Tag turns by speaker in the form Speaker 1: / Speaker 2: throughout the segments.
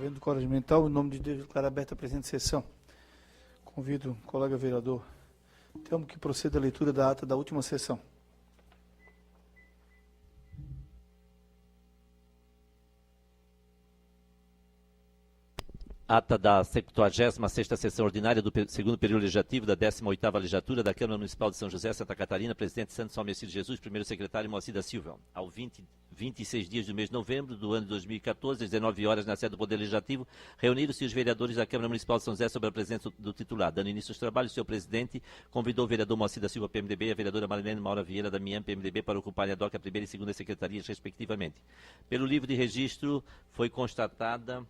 Speaker 1: Dentro do Código Regimental, em nome de Deus, declaro aberta a presente sessão. Convido o colega vereador Telmo que proceda a leitura da ata da última sessão.
Speaker 2: Ata da 76ª Sessão Ordinária do segundo período legislativo da 18ª Legislatura da Câmara Municipal de São José, Santa Catarina, presidente Santos Salmecir Jesus, primeiro secretário Moacir da Silva. Ao 26 dias do mês de novembro do ano de 2014, às 19 horas, na sede do Poder Legislativo, reuniram-se os vereadores da Câmara Municipal de São José sobre a presença do titular. Dando início aos trabalhos, o seu presidente convidou o vereador Moacir da Silva, PMDB, e a vereadora Marilene Maura Vieira da Damião, PMDB, para ocuparem a DOC, a primeira e segunda secretarias, respectivamente. Pelo livro de registro, foi constatada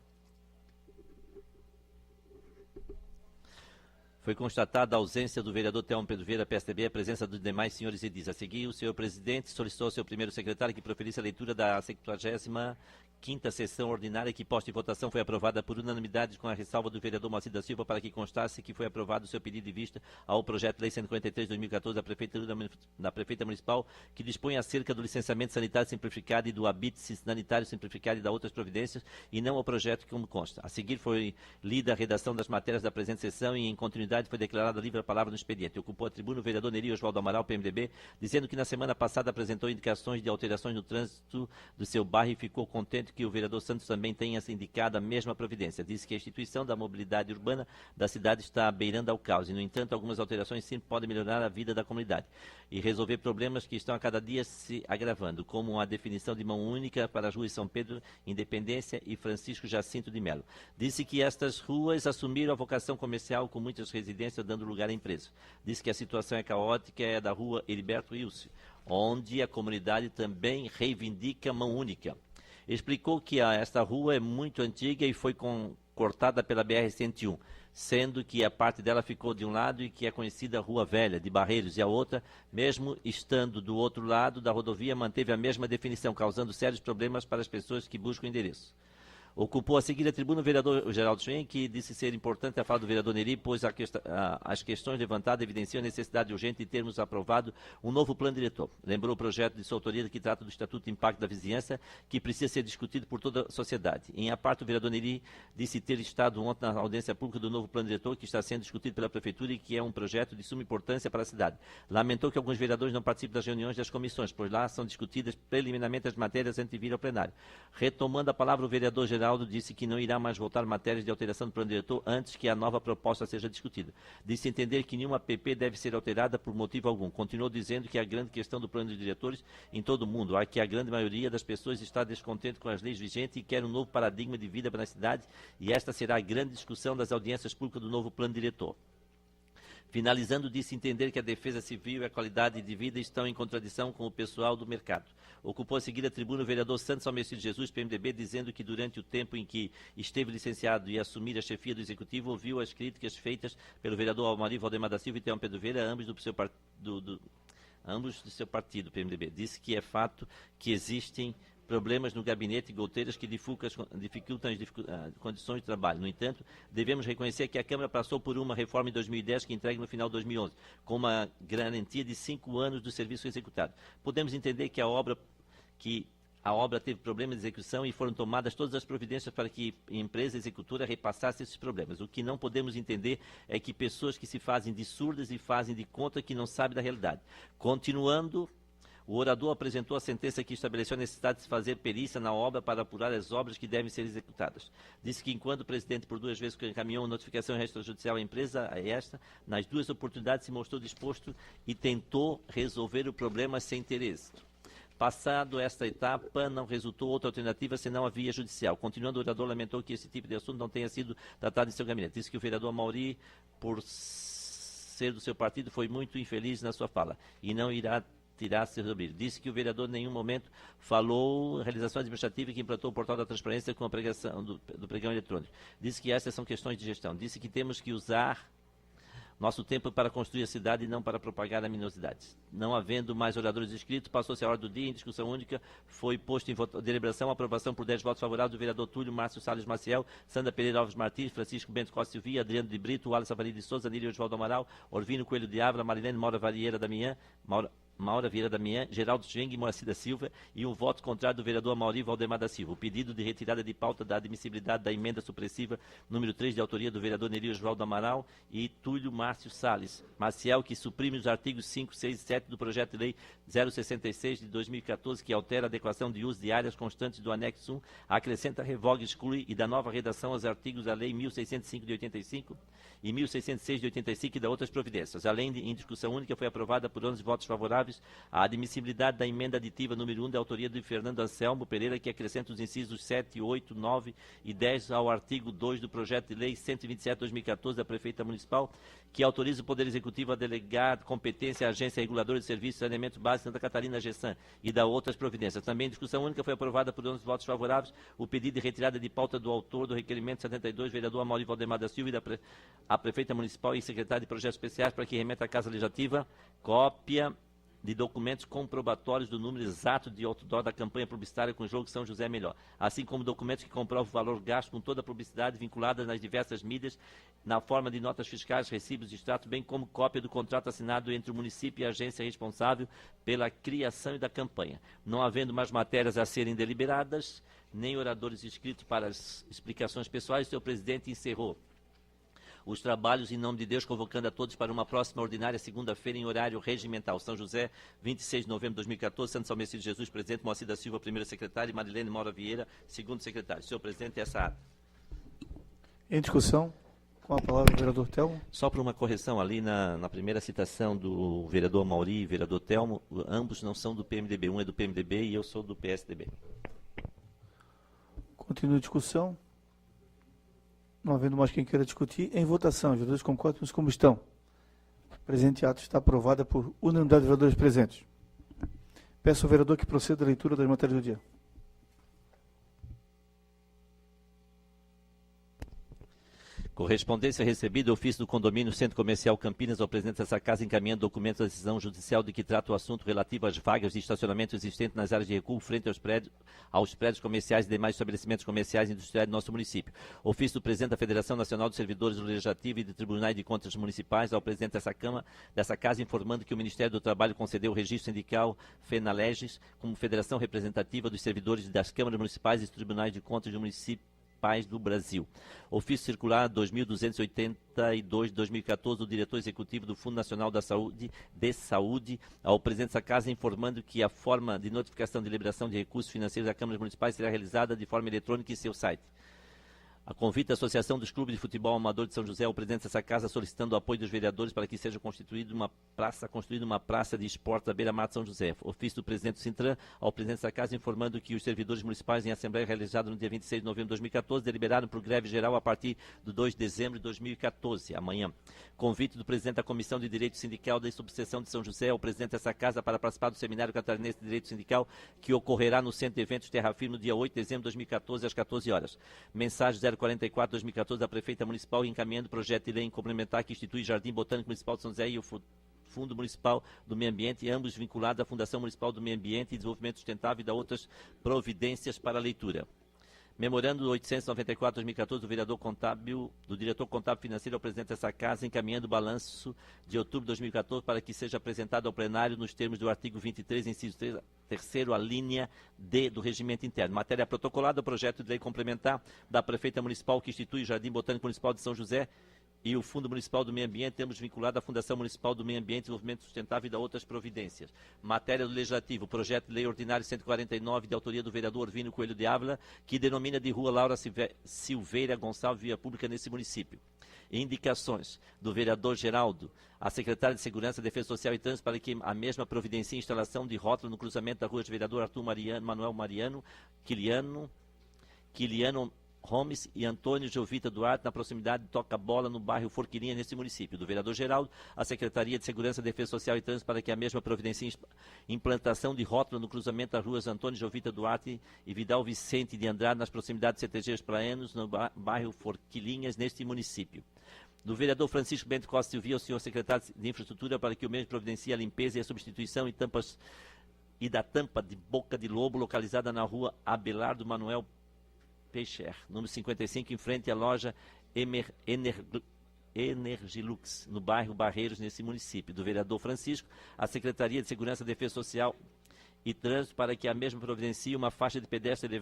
Speaker 2: a ausência do vereador Telmo Pedro Vieira, PSDB, a presença dos demais senhores edis. A seguir, o senhor presidente solicitou ao seu primeiro secretário que proferisse a leitura da 75ª Sessão Ordinária, que posta em votação foi aprovada por unanimidade, com a ressalva do vereador Moacir da Silva, para que constasse que foi aprovado o seu pedido de vista ao projeto de lei 143/2014 da Prefeita Municipal, que dispõe acerca do licenciamento sanitário simplificado e do habite sanitário simplificado e da outras providências, e não ao projeto como consta. A seguir foi lida a redação das matérias da presente sessão e, em continuidade, foi declarada livre a palavra no expediente. Ocupou a tribuna o vereador Neri Oswaldo Amaral, PMDB, dizendo que na semana passada apresentou indicações de alterações no trânsito do seu bairro e ficou contente que o vereador Santos também tenha indicado a mesma providência. Disse que a instituição da mobilidade urbana da cidade está beirando ao caos e, no entanto, algumas alterações sim podem melhorar a vida da comunidade e resolver problemas que estão a cada dia se agravando, como a definição de mão única para as ruas São Pedro, Independência e Francisco Jacinto de Melo. Disse que estas ruas assumiram a vocação comercial com muitas residências dando lugar a empresas. Disse que a situação é caótica, é da rua Heriberto Wilson, onde a comunidade também reivindica mão única. Explicou que esta rua é muito antiga e foi cortada pela BR-101, sendo que a parte dela ficou de um lado e que é conhecida Rua Velha, de Barreiros, e a outra, mesmo estando do outro lado da rodovia, manteve a mesma definição, causando sérios problemas para as pessoas que buscam o endereço. Ocupou a seguir a tribuna o vereador Geraldo Schwen, que disse ser importante a fala do vereador Neri, pois as questões levantadas evidenciam a necessidade urgente de termos aprovado um novo plano diretor. Lembrou o projeto de sua autoria que trata do Estatuto de Impacto da Vizinhança, que precisa ser discutido por toda a sociedade. Em a parte, o vereador Neri disse ter estado ontem na audiência pública do novo plano diretor, que está sendo discutido pela Prefeitura e que é um projeto de suma importância para a cidade. Lamentou que alguns vereadores não participem das reuniões das comissões, pois lá são discutidas preliminarmente as matérias antes de vir ao plenário. Retomando a palavra, o vereador Geraldo disse que não irá mais votar matérias de alteração do plano diretor antes que a nova proposta seja discutida. Disse entender que nenhuma PP deve ser alterada por motivo algum. Continuou dizendo que a grande questão do plano de diretores em todo o mundo é que a grande maioria das pessoas está descontente com as leis vigentes e quer um novo paradigma de vida para a cidade, e esta será a grande discussão das audiências públicas do novo plano diretor. Finalizando, disse entender que a defesa civil e a qualidade de vida estão em contradição com o pessoal do mercado. Ocupou a seguir a tribuna o vereador Santos Salmecir Jesus, PMDB, dizendo que durante o tempo em que esteve licenciado e assumir a chefia do Executivo, ouviu as críticas feitas pelo vereador Almari Valdemar da Silva e Telmo Pedro Vieira, ambos do seu partido, PMDB. Disse que é fato que existem problemas no gabinete e goteiras que dificultam as condições de trabalho. No entanto, devemos reconhecer que a Câmara passou por uma reforma em 2010 que entrega no final de 2011, com uma garantia de 5 anos do serviço executado. Podemos entender que a obra teve problemas de execução e foram tomadas todas as providências para que a empresa executora repassasse esses problemas. O que não podemos entender é que pessoas que se fazem de surdas e fazem de conta que não sabem da realidade. Continuando, o orador apresentou a sentença que estabeleceu a necessidade de se fazer perícia na obra para apurar as obras que devem ser executadas. Disse que, enquanto o presidente por 2 vezes encaminhou uma notificação extrajudicial à empresa, nas 2 oportunidades se mostrou disposto e tentou resolver o problema sem ter êxito. Passado esta etapa, não resultou outra alternativa senão a via judicial. Continuando, o orador lamentou que esse tipo de assunto não tenha sido tratado em seu gabinete. Disse que o vereador Mauri, por ser do seu partido, foi muito infeliz na sua fala e não irá tirar-se resolver. Disse que o vereador em nenhum momento falou em realização administrativa que implantou o portal da transparência com a pregação do pregão eletrônico. Disse que essas são questões de gestão. Disse que temos que usar nosso tempo para construir a cidade e não para propagar aminosidades. Não havendo mais oradores inscritos, passou-se a hora do dia em discussão única, foi posto em deliberação a aprovação por 10 votos favoráveis do vereador Túlio Márcio Salles Maciel, Sandra Pereira Alves Martins, Francisco Bento Costa Silvia, Adriano de Brito, Wallace Avaria de Souza, Nílio Osvaldo Amaral, Orvino Coelho de Ávila, Marilene Maura Varieira Damião, Maura Vieira Damião, Geraldo Schwing e Moacir da Silva, e um voto contrário do vereador Amauri Valdemar da Silva. O pedido de retirada de pauta da admissibilidade da emenda supressiva número 3, de autoria do vereador Nerio Osvaldo Amaral e Túlio Márcio Salles Maciel, que suprime os artigos 5, 6 e 7 do projeto de lei 066 de 2014, que altera a adequação de uso de áreas constantes do anexo 1, acrescenta, revoga, exclui e dá nova redação aos artigos da lei 1605 de 85 e 1606 de 85 e da outras providências. Além de, em discussão única, foi aprovada por 11 votos favoráveis a admissibilidade da emenda aditiva número 1 da autoria de Fernando Anselmo Pereira, que acrescenta os incisos 7, 8, 9 e 10 ao artigo 2 do projeto de lei 127/2014 da Prefeita Municipal, que autoriza o Poder Executivo a delegar competência à Agência Reguladora de Serviços de Saneamento Básico Santa Catarina, GESAN, e da outras providências. Também em discussão única foi aprovada por 11 votos favoráveis o pedido de retirada de pauta do autor do requerimento 72, vereador Amauri Valdemar da Silva, e a Prefeita Municipal e secretário de Projetos Especiais, para que remeta à Casa Legislativa cópia de documentos comprobatórios do número exato de outdoor da campanha publicitária com o jogo São José Melhor, assim como documentos que comprovam o valor gasto com toda a publicidade vinculada nas diversas mídias, na forma de notas fiscais, recibos de extrato, bem como cópia do contrato assinado entre o município e a agência responsável pela criação e da campanha. Não havendo mais matérias a serem deliberadas, nem oradores inscritos para as explicações pessoais, o senhor presidente encerrou os trabalhos em nome de Deus, convocando a todos para uma próxima ordinária segunda-feira em horário regimental. São José, 26 de novembro de 2014, Santo Salmecídio de Jesus, presidente, Moacir da Silva, primeiro secretário, e Marilene Maura Vieira, segundo secretário. Senhor presidente, essa ata.
Speaker 1: Em discussão, com a palavra o vereador Telmo.
Speaker 2: Só para uma correção, ali na primeira citação do vereador Amauri e vereador Telmo, ambos não são do PMDB. Um é do PMDB e eu sou do PSDB.
Speaker 1: Continua a discussão. Não havendo mais quem queira discutir, em votação, os vereadores concordam como estão. O presente ato está aprovado por unanimidade de vereadores presentes. Peço ao vereador que proceda à leitura das matérias do dia.
Speaker 2: Correspondência recebida, ofício do condomínio Centro Comercial Campinas ao presidente dessa casa, encaminhando documentos da decisão judicial de que trata o assunto relativo às vagas de estacionamento existentes nas áreas de recuo frente aos prédios comerciais e demais estabelecimentos comerciais e industriais do nosso município. Ofício do presidente da Federação Nacional dos Servidores do Legislativo e de Tribunais de Contas Municipais ao presidente dessa casa, informando que o Ministério do Trabalho concedeu o registro sindical FENALEGES como federação representativa dos servidores das câmaras municipais e dos tribunais de contas do município do Brasil. Ofício circular 2282 de 2014 do diretor executivo do Fundo Nacional da Saúde, ao presidente dessa casa, informando que a forma de notificação de liberação de recursos financeiros das câmaras municipais será realizada de forma eletrônica em seu site. A convite da Associação dos Clubes de Futebol Amador de São José, ao presidente dessa casa, solicitando o apoio dos vereadores para que seja construída uma praça de esporte da beira-mar de São José. Ofício do presidente do Sintran ao presidente dessa casa, informando que os servidores municipais em assembleia realizada no dia 26 de novembro de 2014 deliberaram por greve geral a partir do 2 de dezembro de 2014, amanhã. Convite do presidente da Comissão de Direito Sindical da Subseção de São José ao presidente dessa casa para participar do Seminário Catarinense de Direito Sindical, que ocorrerá no Centro de Eventos Terra Firme no dia 8 de dezembro de 2014, às 14 horas. Mensagem 044/2014 da Prefeita Municipal, encaminhando projeto de lei em complementar que institui Jardim Botânico Municipal de São José e o Fundo Municipal do Meio Ambiente, ambos vinculados à Fundação Municipal do Meio Ambiente e Desenvolvimento Sustentável e da outras providências para a leitura. Memorando 894/2014 do diretor contábil financeiro ao presidente dessa casa, encaminhando o balanço de outubro de 2014 para que seja apresentado ao plenário nos termos do artigo 23, inciso 3º, a linha D do regimento interno. Matéria protocolada, o projeto de lei complementar da Prefeita Municipal que institui o Jardim Botânico Municipal de São José e o Fundo Municipal do Meio Ambiente, temos vinculado à Fundação Municipal do Meio Ambiente, Desenvolvimento Sustentável e da outras providências. Matéria do Legislativo, projeto de lei ordinário 149, de autoria do vereador Orvínio Coelho de Ávila, que denomina de Rua Laura Silveira Gonçalves Via Pública nesse município. Indicações do vereador Geraldo, a secretária de Segurança, Defesa Social e Trânsito, para que a mesma providencie a instalação de rótulo no cruzamento da rua de vereador Arthur Manuel Mariano, Quiliano Holmes e Antônio Jovita Duarte, na proximidade de Toca-Bola, no bairro Forquilinha, nesse município. Do vereador Geraldo, a Secretaria de Segurança, Defesa Social e Trânsito, para que a mesma providencie implantação de rótulo no cruzamento das ruas Antônio Jovita Duarte e Vidal Vicente de Andrade, nas proximidades de CTGs Praianos, no bairro Forquilinhas, neste município. Do vereador Francisco Bento Costa Silvia, ao senhor secretário de Infraestrutura, para que o mesmo providencie a limpeza e a substituição e da tampa de boca de lobo, localizada na rua Abelardo Manuel Peixer, número 55, em frente à loja Energilux, no bairro Barreiros, nesse município. Do vereador Francisco, a Secretaria de Segurança, Defesa Social e Trânsito para que a mesma providencie uma faixa de pedestre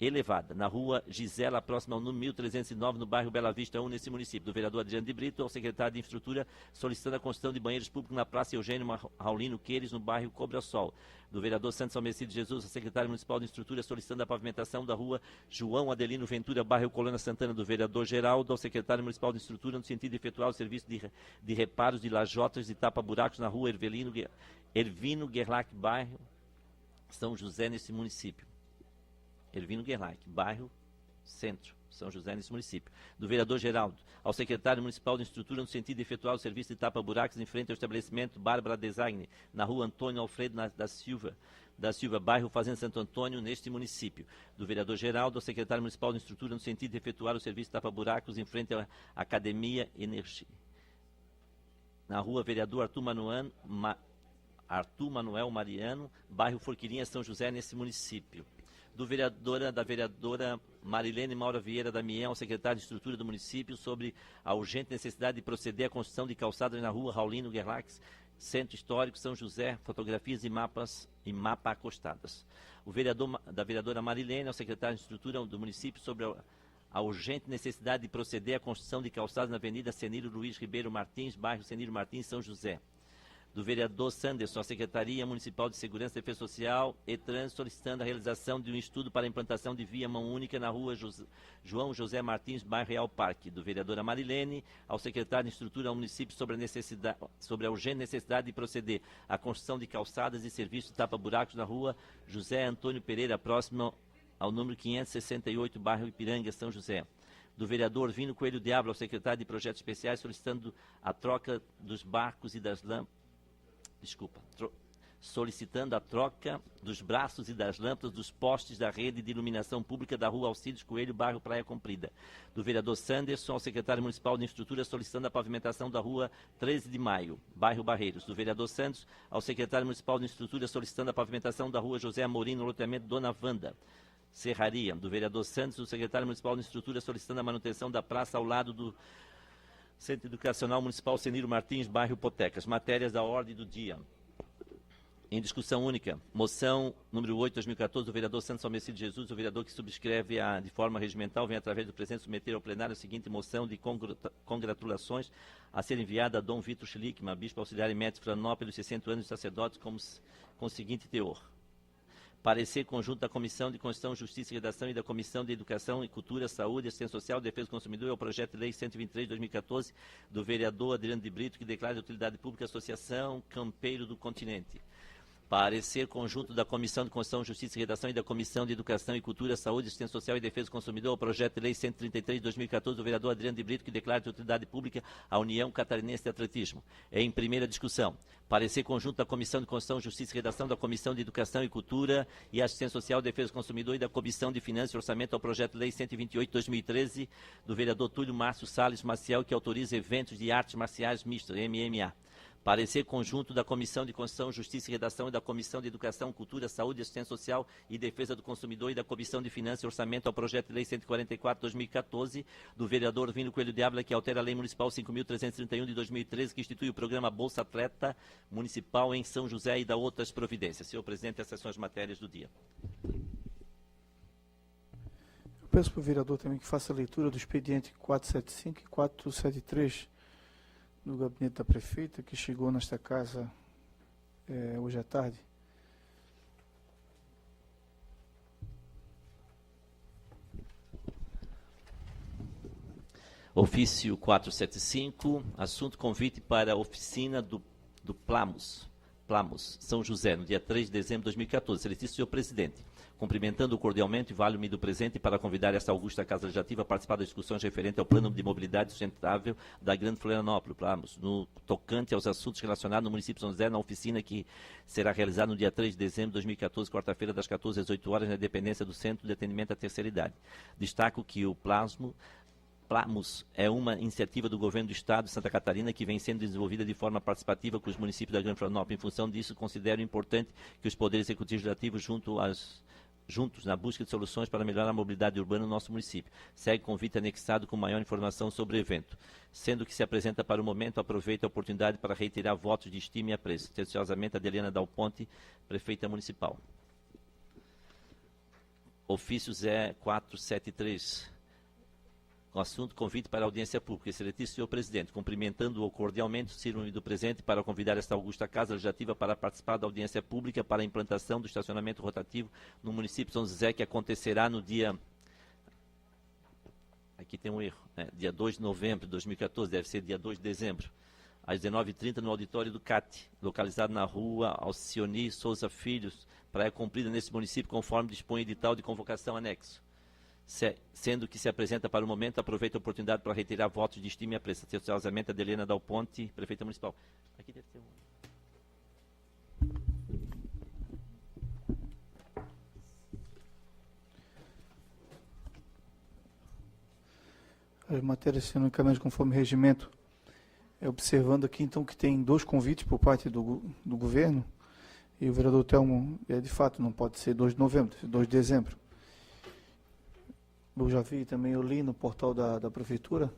Speaker 2: elevada na rua Gisela, próxima ao número 1309, no bairro Bela Vista 1, nesse município. Do vereador Adriano de Brito, ao secretário de Infraestrutura, solicitando a construção de banheiros públicos na Praça Eugênio Raulino Queires, no bairro Cobrasol. Do vereador Santos Almecido Jesus, ao secretário municipal de Infraestrutura, solicitando a pavimentação da rua João Adelino Ventura, bairro Colônia Santana. Do vereador Geraldo, ao secretário municipal de Infraestrutura, no sentido de efetuar o serviço de reparos de lajotas e tapa-buracos na rua Ervino Gerlach, bairro São José, nesse município. Ervino Gerlach, bairro Centro, São José, nesse município. Do vereador Geraldo, ao secretário municipal de Infraestrutura, no sentido de efetuar o serviço de tapa-buracos em frente ao estabelecimento Bárbara Design, na rua Antônio Alfredo da Silva, bairro Fazenda Santo Antônio, neste município. Do vereador Geraldo, ao secretário municipal de Infraestrutura, no sentido de efetuar o serviço de tapa-buracos em frente à Academia Energia, na rua Vereador Arthur Manuel Mariano, bairro Forquilinha, São José, nesse município. Da vereadora Marilene Maura Vieira Damião, ao secretário de Estrutura do município, sobre a urgente necessidade de proceder à construção de calçadas na rua Raulino Gerlach, Centro Histórico, São José, fotografias e mapa acostadas. Da vereadora Marilene, ao secretário de Estrutura do município, sobre a urgente necessidade de proceder à construção de calçadas na Avenida Senilo Luiz Ribeiro Martins, bairro Senilo Martins, São José. Do vereador Sanderson, a Secretaria Municipal de Segurança, Defesa Social e Trânsito, solicitando a realização de um estudo para a implantação de via mão única na rua João José Martins, bairro Real Parque. Do vereadora Marilene, ao secretário de Estrutura ao município, sobre a urgente necessidade de proceder à construção de calçadas e serviços de tapa-buracos na rua José Antônio Pereira, próximo ao número 568, bairro Ipiranga, São José. Do vereador Vino Coelho Diablo, ao secretário de Projetos Especiais, solicitando a troca dos barcos e das lâmpadas. Solicitando a troca dos braços e das lâmpadas dos postes da rede de iluminação pública da rua Alcides Coelho, bairro Praia Comprida. Do vereador Sanderson, ao secretário municipal de Infraestrutura, solicitando a pavimentação da rua 13 de Maio, bairro Barreiros. Do vereador Santos, ao secretário municipal de Infraestrutura, solicitando a pavimentação da rua José Amorim, no loteamento Dona Wanda, Serraria. Do vereador Santos, o secretário municipal de Infraestrutura, solicitando a manutenção da praça ao lado do Centro Educacional Municipal Seniro Martins, bairro Potecas. Matérias da ordem do dia. Em discussão única, moção número 8, 2014, do vereador Santos Almecido Jesus, o vereador que subscreve de forma regimental, vem através do presente submeter ao plenário a seguinte moção de congratulações a ser enviada a Dom Vitor Schlickman, bispo auxiliar emérito de Florianópolis, 60 anos de sacerdotes, com o seguinte teor. Parecer conjunto da Comissão de Constituição, Justiça e Redação e da Comissão de Educação e Cultura, Saúde, Assistência Social e Defesa do Consumidor ao projeto de lei 123 de 2014 do vereador Adriano de Brito, que declara de utilidade pública a Associação Campeiro do Continente. Parecer conjunto da Comissão de Constituição, Justiça e Redação e da Comissão de Educação e Cultura, Saúde, Assistência Social e Defesa do Consumidor ao projeto de lei 133 de 2014 do vereador Adriano de Brito, que declara de utilidade pública a União Catarinense de Atletismo. Em primeira discussão, parecer conjunto da Comissão de Constituição, Justiça e Redação, da Comissão de Educação e Cultura e Assistência Social, Defesa do Consumidor e da Comissão de Finanças e Orçamento ao projeto de lei 128 de 2013 do vereador Túlio Márcio Salles Maciel, que autoriza eventos de artes marciais mistas, MMA. Parecer conjunto da Comissão de Constituição, Justiça e Redação e da Comissão de Educação, Cultura, Saúde, Assistência Social e Defesa do Consumidor e da Comissão de Finanças e Orçamento ao projeto de lei 144 de 2014 do vereador Vino Coelho Diabla, que altera a lei municipal 5.331 de 2013, que institui o programa Bolsa Atleta Municipal em São José e da outras providências. Senhor presidente, essas são as matérias do dia.
Speaker 1: Eu peço para o vereador também que faça a leitura do expediente 475 e 473 do gabinete da prefeita, que chegou nesta casa hoje à tarde.
Speaker 2: Ofício 475, assunto convite para a oficina do Plamos, São José, no dia 3 de dezembro de 2014. Excelentíssimo senhor presidente, cumprimentando cordialmente, vale-me do presente para convidar esta augusta Casa Legislativa a participar das discussões referentes ao Plano de Mobilidade Sustentável da Grande Florianópolis, no tocante aos assuntos relacionados no município de São José, na oficina que será realizada no dia 3 de dezembro de 2014, quarta-feira, das 14 às 8 horas, na dependência do Centro de Atendimento à Terceira Idade. Destaco que o Plamos é uma iniciativa do Governo do Estado de Santa Catarina que vem sendo desenvolvida de forma participativa com os municípios da Grande Florianópolis. Em função disso, considero importante que os poderes executivos e legislativos, junto juntos na busca de soluções para melhorar a mobilidade urbana no nosso município. Segue convite anexado com maior informação sobre o evento. Sendo que se apresenta para o momento, aproveito a oportunidade para reiterar votos de estima e apreço. Atenciosamente, Adeliana Dal Ponte, prefeita municipal. Ofício Zé 473. O assunto, convite para audiência pública. Excelentíssimo senhor presidente, cumprimentando-o cordialmente, sirvo-me do presente para convidar esta augusta Casa Legislativa para participar da audiência pública para a implantação do estacionamento rotativo no município de São José, que acontecerá no dia... Aqui tem um erro, né? Dia 2 de novembro de 2014, deve ser dia 2 de dezembro, às 19h30, no auditório do CAT, localizado na rua Alcioni Souza Filhos, Praia Comprida, nesse município, conforme dispõe o edital de convocação anexo. Sendo que se apresenta para o momento, aproveito a oportunidade para reiterar votos de estima e apreço. Atenciosamente, Adeliana Dal Ponte, prefeita municipal. Aqui deve ter
Speaker 1: As matérias sendo encaminhadas conforme regimento. Observando aqui, então, que tem 2 convites por parte do governo, e o vereador Telmo, de fato, não pode ser 2 de novembro, 2 de dezembro. Eu já vi também, eu li no portal da prefeitura,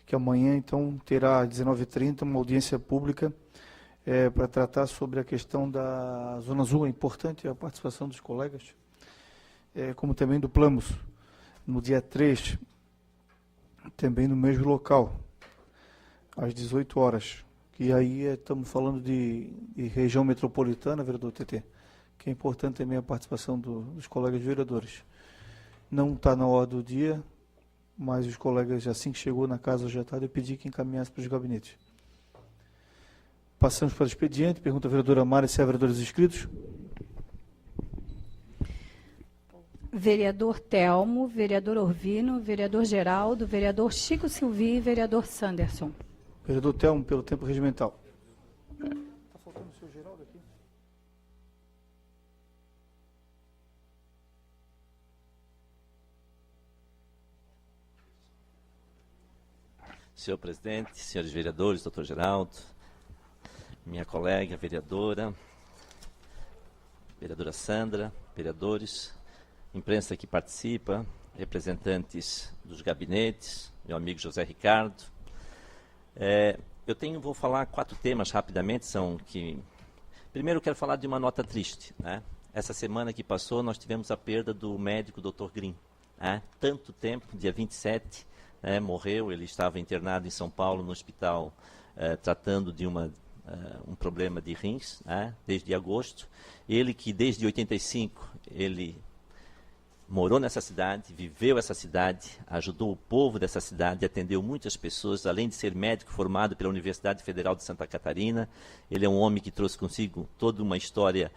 Speaker 1: que amanhã, então, terá às 19h30 uma audiência pública para tratar sobre a questão da Zona Azul. É importante a participação dos colegas, como também do Plamos, no dia 3, também no mesmo local, às 18 horas. E aí estamos falando de região metropolitana, vereador TT, que é importante também a participação dos colegas vereadores. Não está na ordem do dia, mas os colegas, assim que chegou na casa já tarde, eu pedi que encaminhasse para os gabinetes. Passamos para o expediente. Pergunta a vereadora Mara se há vereadores inscritos.
Speaker 3: Vereador Telmo, vereador Orvino, vereador Geraldo, vereador Chico Silvi e vereador Sanderson.
Speaker 1: Vereador Telmo, pelo tempo regimental. Está faltando o seu Geraldo aqui?
Speaker 2: Senhor presidente, senhores vereadores, doutor Geraldo, minha colega vereadora Sandra, vereadores, imprensa que participa, representantes dos gabinetes, meu amigo José Ricardo. Vou falar 4 temas rapidamente. Primeiro, eu quero falar de uma nota triste, né? Essa semana que passou, nós tivemos a perda do médico Dr. Green. Tanto tempo, dia 27, morreu. Ele estava internado em São Paulo, no hospital, tratando de um problema de rins, desde agosto. Ele que, desde 85, ele morou nessa cidade, viveu essa cidade, ajudou o povo dessa cidade, atendeu muitas pessoas, além de ser médico formado pela Universidade Federal de Santa Catarina. Ele é um homem que trouxe consigo toda uma história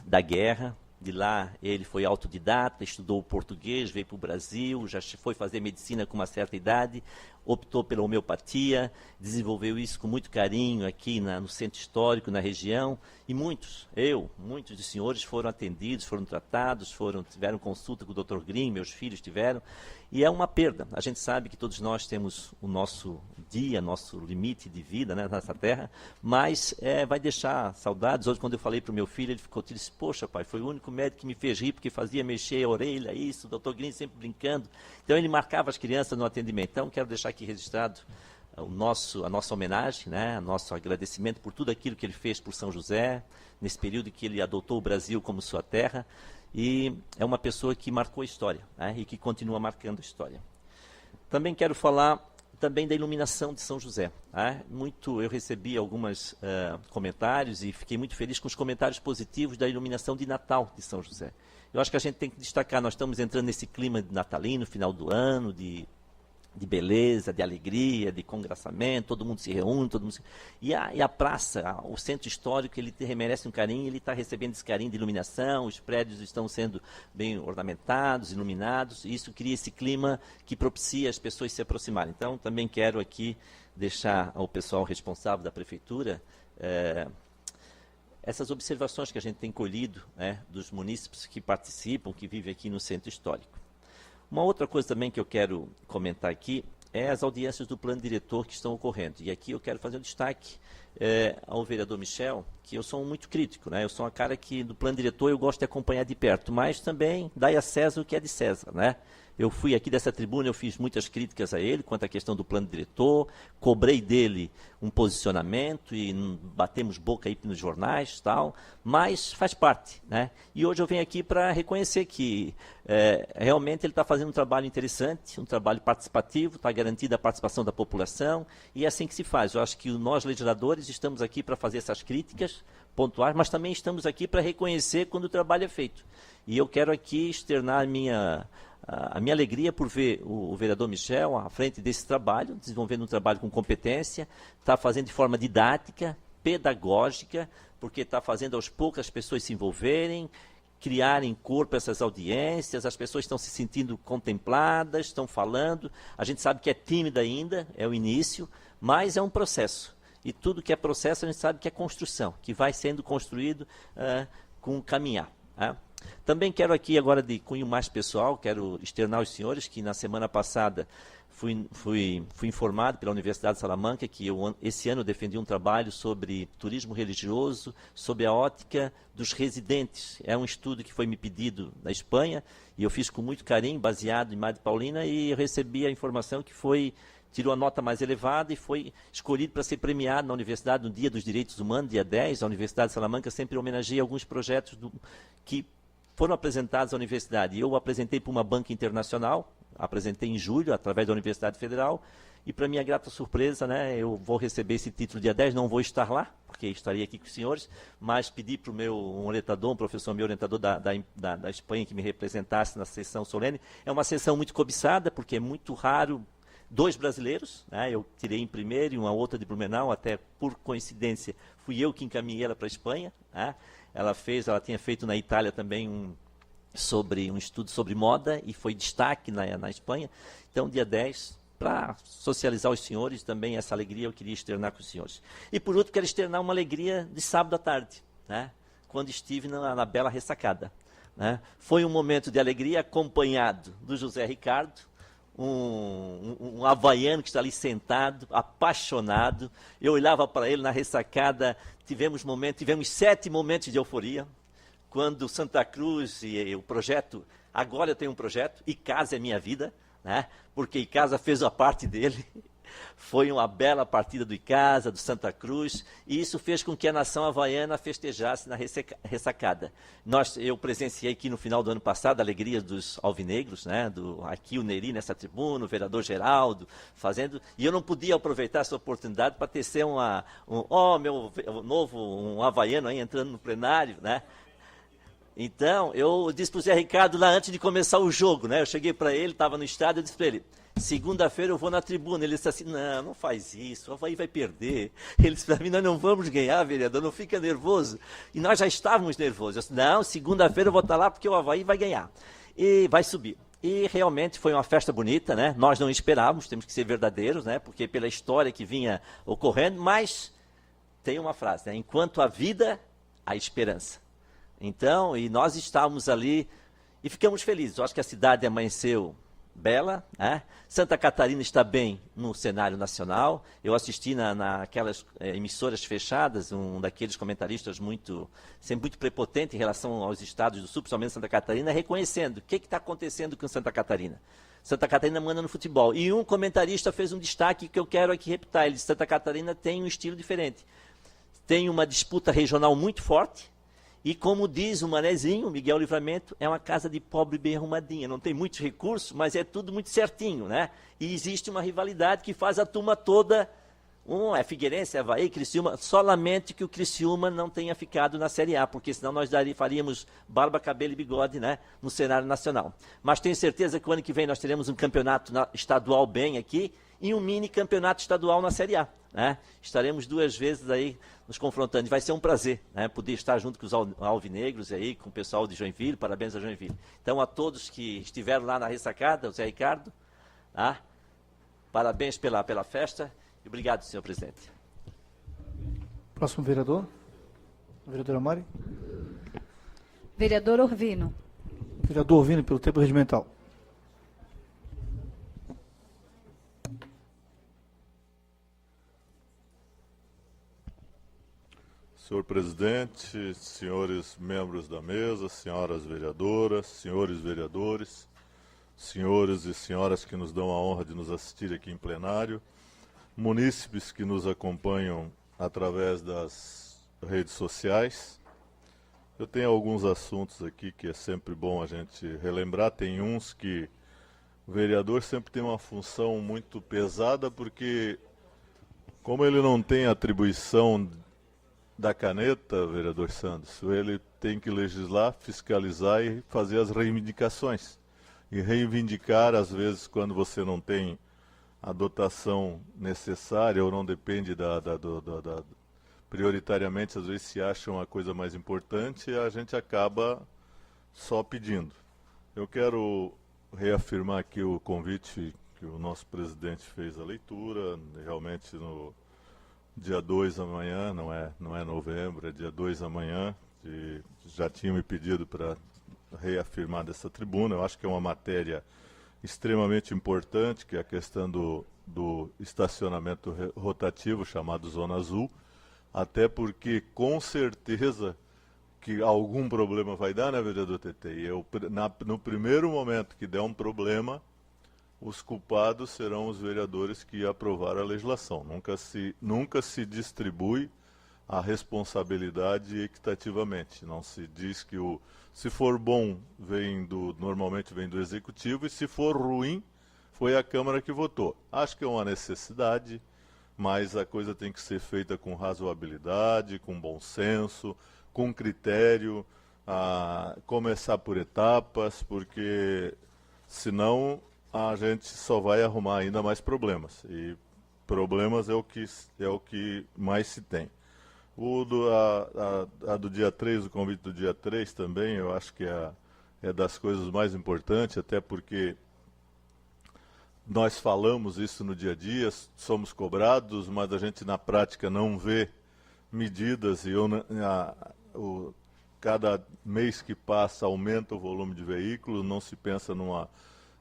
Speaker 2: da guerra. De lá, ele foi autodidata, estudou português, veio para o Brasil, já foi fazer medicina com uma certa idade, optou pela homeopatia, desenvolveu isso com muito carinho aqui no centro histórico, na região, e muitos dos senhores foram atendidos, foram tratados, tiveram consulta com o Dr. Green, meus filhos tiveram, e é uma perda. A gente sabe que todos nós temos o nosso dia, nosso limite de vida, né, nessa terra, mas vai deixar saudades. Hoje, quando eu falei para o meu filho, ele disse: poxa, pai, foi o único médico que me fez rir, porque fazia mexer a orelha, isso, o Dr. Green sempre brincando. Então, ele marcava as crianças no atendimento. Então, quero deixar aqui registrado a nossa homenagem, né, nosso agradecimento por tudo aquilo que ele fez por São José, nesse período que ele adotou o Brasil como sua terra, e é uma pessoa que marcou a história, né, e que continua marcando a história. Também quero falar também da iluminação de São José. Eu recebi alguns comentários e fiquei muito feliz com os comentários positivos da iluminação de Natal de São José. Eu acho que a gente tem que destacar, nós estamos entrando nesse clima de natalino, final do ano, de beleza, de alegria, de congraçamento, todo mundo se reúne, e a praça, o centro histórico, ele merece um carinho, ele está recebendo esse carinho de iluminação, os prédios estão sendo bem ornamentados, iluminados, e isso cria esse clima que propicia as pessoas se aproximarem. Então, também quero aqui deixar ao pessoal responsável da prefeitura essas observações que a gente tem colhido, né, dos munícipes que participam, que vivem aqui no centro histórico. Uma outra coisa também que eu quero comentar aqui é as audiências do plano diretor que estão ocorrendo. E aqui eu quero fazer um destaque ao vereador Michel, que eu sou muito crítico, né? Eu sou uma cara que, do plano diretor, eu gosto de acompanhar de perto, mas também dai a César o que é de César, né? Eu fui aqui dessa tribuna, eu fiz muitas críticas a ele quanto à questão do plano diretor, cobrei dele um posicionamento e batemos boca aí nos jornais, tal, mas faz parte, né? E hoje eu venho aqui para reconhecer que realmente ele está fazendo um trabalho interessante, um trabalho participativo, está garantida a participação da população, e é assim que se faz. Eu acho que nós, legisladores, estamos aqui para fazer essas críticas pontuais, mas também estamos aqui para reconhecer quando o trabalho é feito. E eu quero aqui externar a minha alegria por ver o vereador Michel à frente desse trabalho, desenvolvendo um trabalho com competência, está fazendo de forma didática, pedagógica, porque está fazendo aos poucos as pessoas se envolverem, criarem corpo essas audiências, as pessoas estão se sentindo contempladas, estão falando, a gente sabe que é tímida ainda, é o início, mas é um processo. E tudo que é processo a gente sabe que é construção, que vai sendo construído com o caminhar. Também quero aqui agora de cunho mais pessoal, quero externar aos senhores que na semana passada fui informado pela Universidade de Salamanca que esse ano eu defendi um trabalho sobre turismo religioso, sobre a ótica dos residentes. É um estudo que foi me pedido na Espanha e eu fiz com muito carinho, baseado em Madre Paulina, e eu recebi a informação que tirou a nota mais elevada e foi escolhido para ser premiado na Universidade no Dia dos Direitos Humanos, dia 10. A Universidade de Salamanca sempre homenageia alguns projetos que foram apresentados à universidade. Eu apresentei para uma banca internacional, apresentei em julho, através da Universidade Federal, e para minha grata surpresa, né, eu vou receber esse título dia 10, não vou estar lá, porque estarei aqui com os senhores, mas pedi para um orientador, um professor meu orientador da Espanha, que me representasse na sessão solene. É uma sessão muito cobiçada, porque é muito raro 2 brasileiros, né? Eu tirei em primeiro e uma outra de Blumenau, até por coincidência, fui eu que encaminhei ela para a Espanha, né? Ela tinha feito na Itália também um estudo sobre moda e foi destaque na Espanha. Então, dia 10, para socializar os senhores, também essa alegria eu queria externar com os senhores. E por último, quero externar uma alegria de sábado à tarde, né? Quando estive na bela ressacada, né? Foi um momento de alegria acompanhado do José Ricardo, um havaiano que está ali sentado, apaixonado. Eu olhava para ele na ressacada, tivemos 7 momentos de euforia, quando Santa Cruz e o projeto, agora eu tenho um projeto, Icasa é minha vida, né? Porque Icasa fez a parte dele. Foi uma bela partida do Icasa, do Santa Cruz, e isso fez com que a nação havaiana festejasse na ressacada. Eu presenciei aqui no final do ano passado a alegria dos alvinegros, né? Aqui o Neri nessa tribuna, o vereador Geraldo, e eu não podia aproveitar essa oportunidade para tecer um havaiano aí entrando no plenário, né? Então, eu disse para o Zé Ricardo lá antes de começar o jogo, né? Eu cheguei para ele, estava no estádio, eu disse para ele: segunda-feira eu vou na tribuna. Ele disse assim: não faz isso, o Avaí vai perder. Ele disse para mim: nós não vamos ganhar, vereador, não fica nervoso. E nós já estávamos nervosos. Eu disse: não, segunda-feira eu vou estar lá porque o Avaí vai ganhar. E vai subir. E realmente foi uma festa bonita, né? Nós não esperávamos, temos que ser verdadeiros, né? Porque pela história que vinha ocorrendo, mas tem uma frase, né? Enquanto há vida, há esperança. Então, e nós estávamos ali e ficamos felizes. Eu acho que a cidade amanheceu bela, né? Santa Catarina está bem no cenário nacional. Eu assisti naquelas emissoras fechadas, um daqueles comentaristas sempre muito prepotente em relação aos estados do sul, principalmente Santa Catarina, reconhecendo o que está acontecendo com Santa Catarina. Santa Catarina manda no futebol. E um comentarista fez um destaque que eu quero aqui repetir. Ele disse: Santa Catarina tem um estilo diferente. Tem uma disputa regional muito forte. E como diz o Manezinho, Miguel Livramento, é uma casa de pobre bem arrumadinha. Não tem muitos recursos, mas é tudo muito certinho, né? E existe uma rivalidade que faz a turma toda, é Figueirense, é Avaí, Criciúma. Só lamento que o Criciúma não tenha ficado na Série A, porque senão nós faríamos barba, cabelo e bigode, né, no cenário nacional. Mas tenho certeza que o ano que vem nós teremos um campeonato estadual bem aqui e um mini campeonato estadual na Série A, né? Estaremos 2 vezes aí nos confrontando. Vai ser um prazer, né, poder estar junto com os alvinegros aí, com o pessoal de Joinville. Parabéns a Joinville. Então, a todos que estiveram lá na ressacada, o Zé Ricardo, tá? Parabéns pela festa e obrigado, senhor presidente.
Speaker 1: Próximo vereador. Vereadora Mari.
Speaker 3: Vereador Orvino.
Speaker 1: Vereador Orvino, pelo tempo regimental.
Speaker 4: Senhor presidente, senhores membros da mesa, senhoras vereadoras, senhores vereadores, senhores e senhoras que nos dão a honra de nos assistir aqui em plenário, munícipes que nos acompanham através das redes sociais. Eu tenho alguns assuntos aqui que é sempre bom a gente relembrar. Tem uns que o vereador sempre tem uma função muito pesada, porque como ele não tem atribuição da caneta, vereador Santos, ele tem que legislar, fiscalizar e fazer as reivindicações. E reivindicar, às vezes, quando você não tem a dotação necessária ou não depende prioritariamente, às vezes se acha uma coisa mais importante, a gente acaba só pedindo. Eu quero reafirmar aqui o convite que o nosso presidente fez a leitura, realmente no dia 2 amanhã, não é novembro, é dia 2 amanhã, e já tinha me pedido para reafirmar dessa tribuna. Eu acho que é uma matéria extremamente importante, que é a questão do estacionamento rotativo, chamado Zona Azul, até porque, com certeza, que algum problema vai dar, né, vereador TT? E no primeiro momento que der um problema, os culpados serão os vereadores que aprovaram a legislação. Nunca se distribui a responsabilidade equitativamente. Não se diz que se for bom, normalmente vem do Executivo, e se for ruim, foi a Câmara que votou. Acho que é uma necessidade, mas a coisa tem que ser feita com razoabilidade, com bom senso, com critério, começar por etapas, porque senão a gente só vai arrumar ainda mais problemas. E problemas é o que mais se tem. Do dia 3, o convite do dia 3 também, eu acho que é das coisas mais importantes, até porque nós falamos isso no dia a dia, somos cobrados, mas a gente na prática não vê medidas, e cada mês que passa aumenta o volume de veículos, não se pensa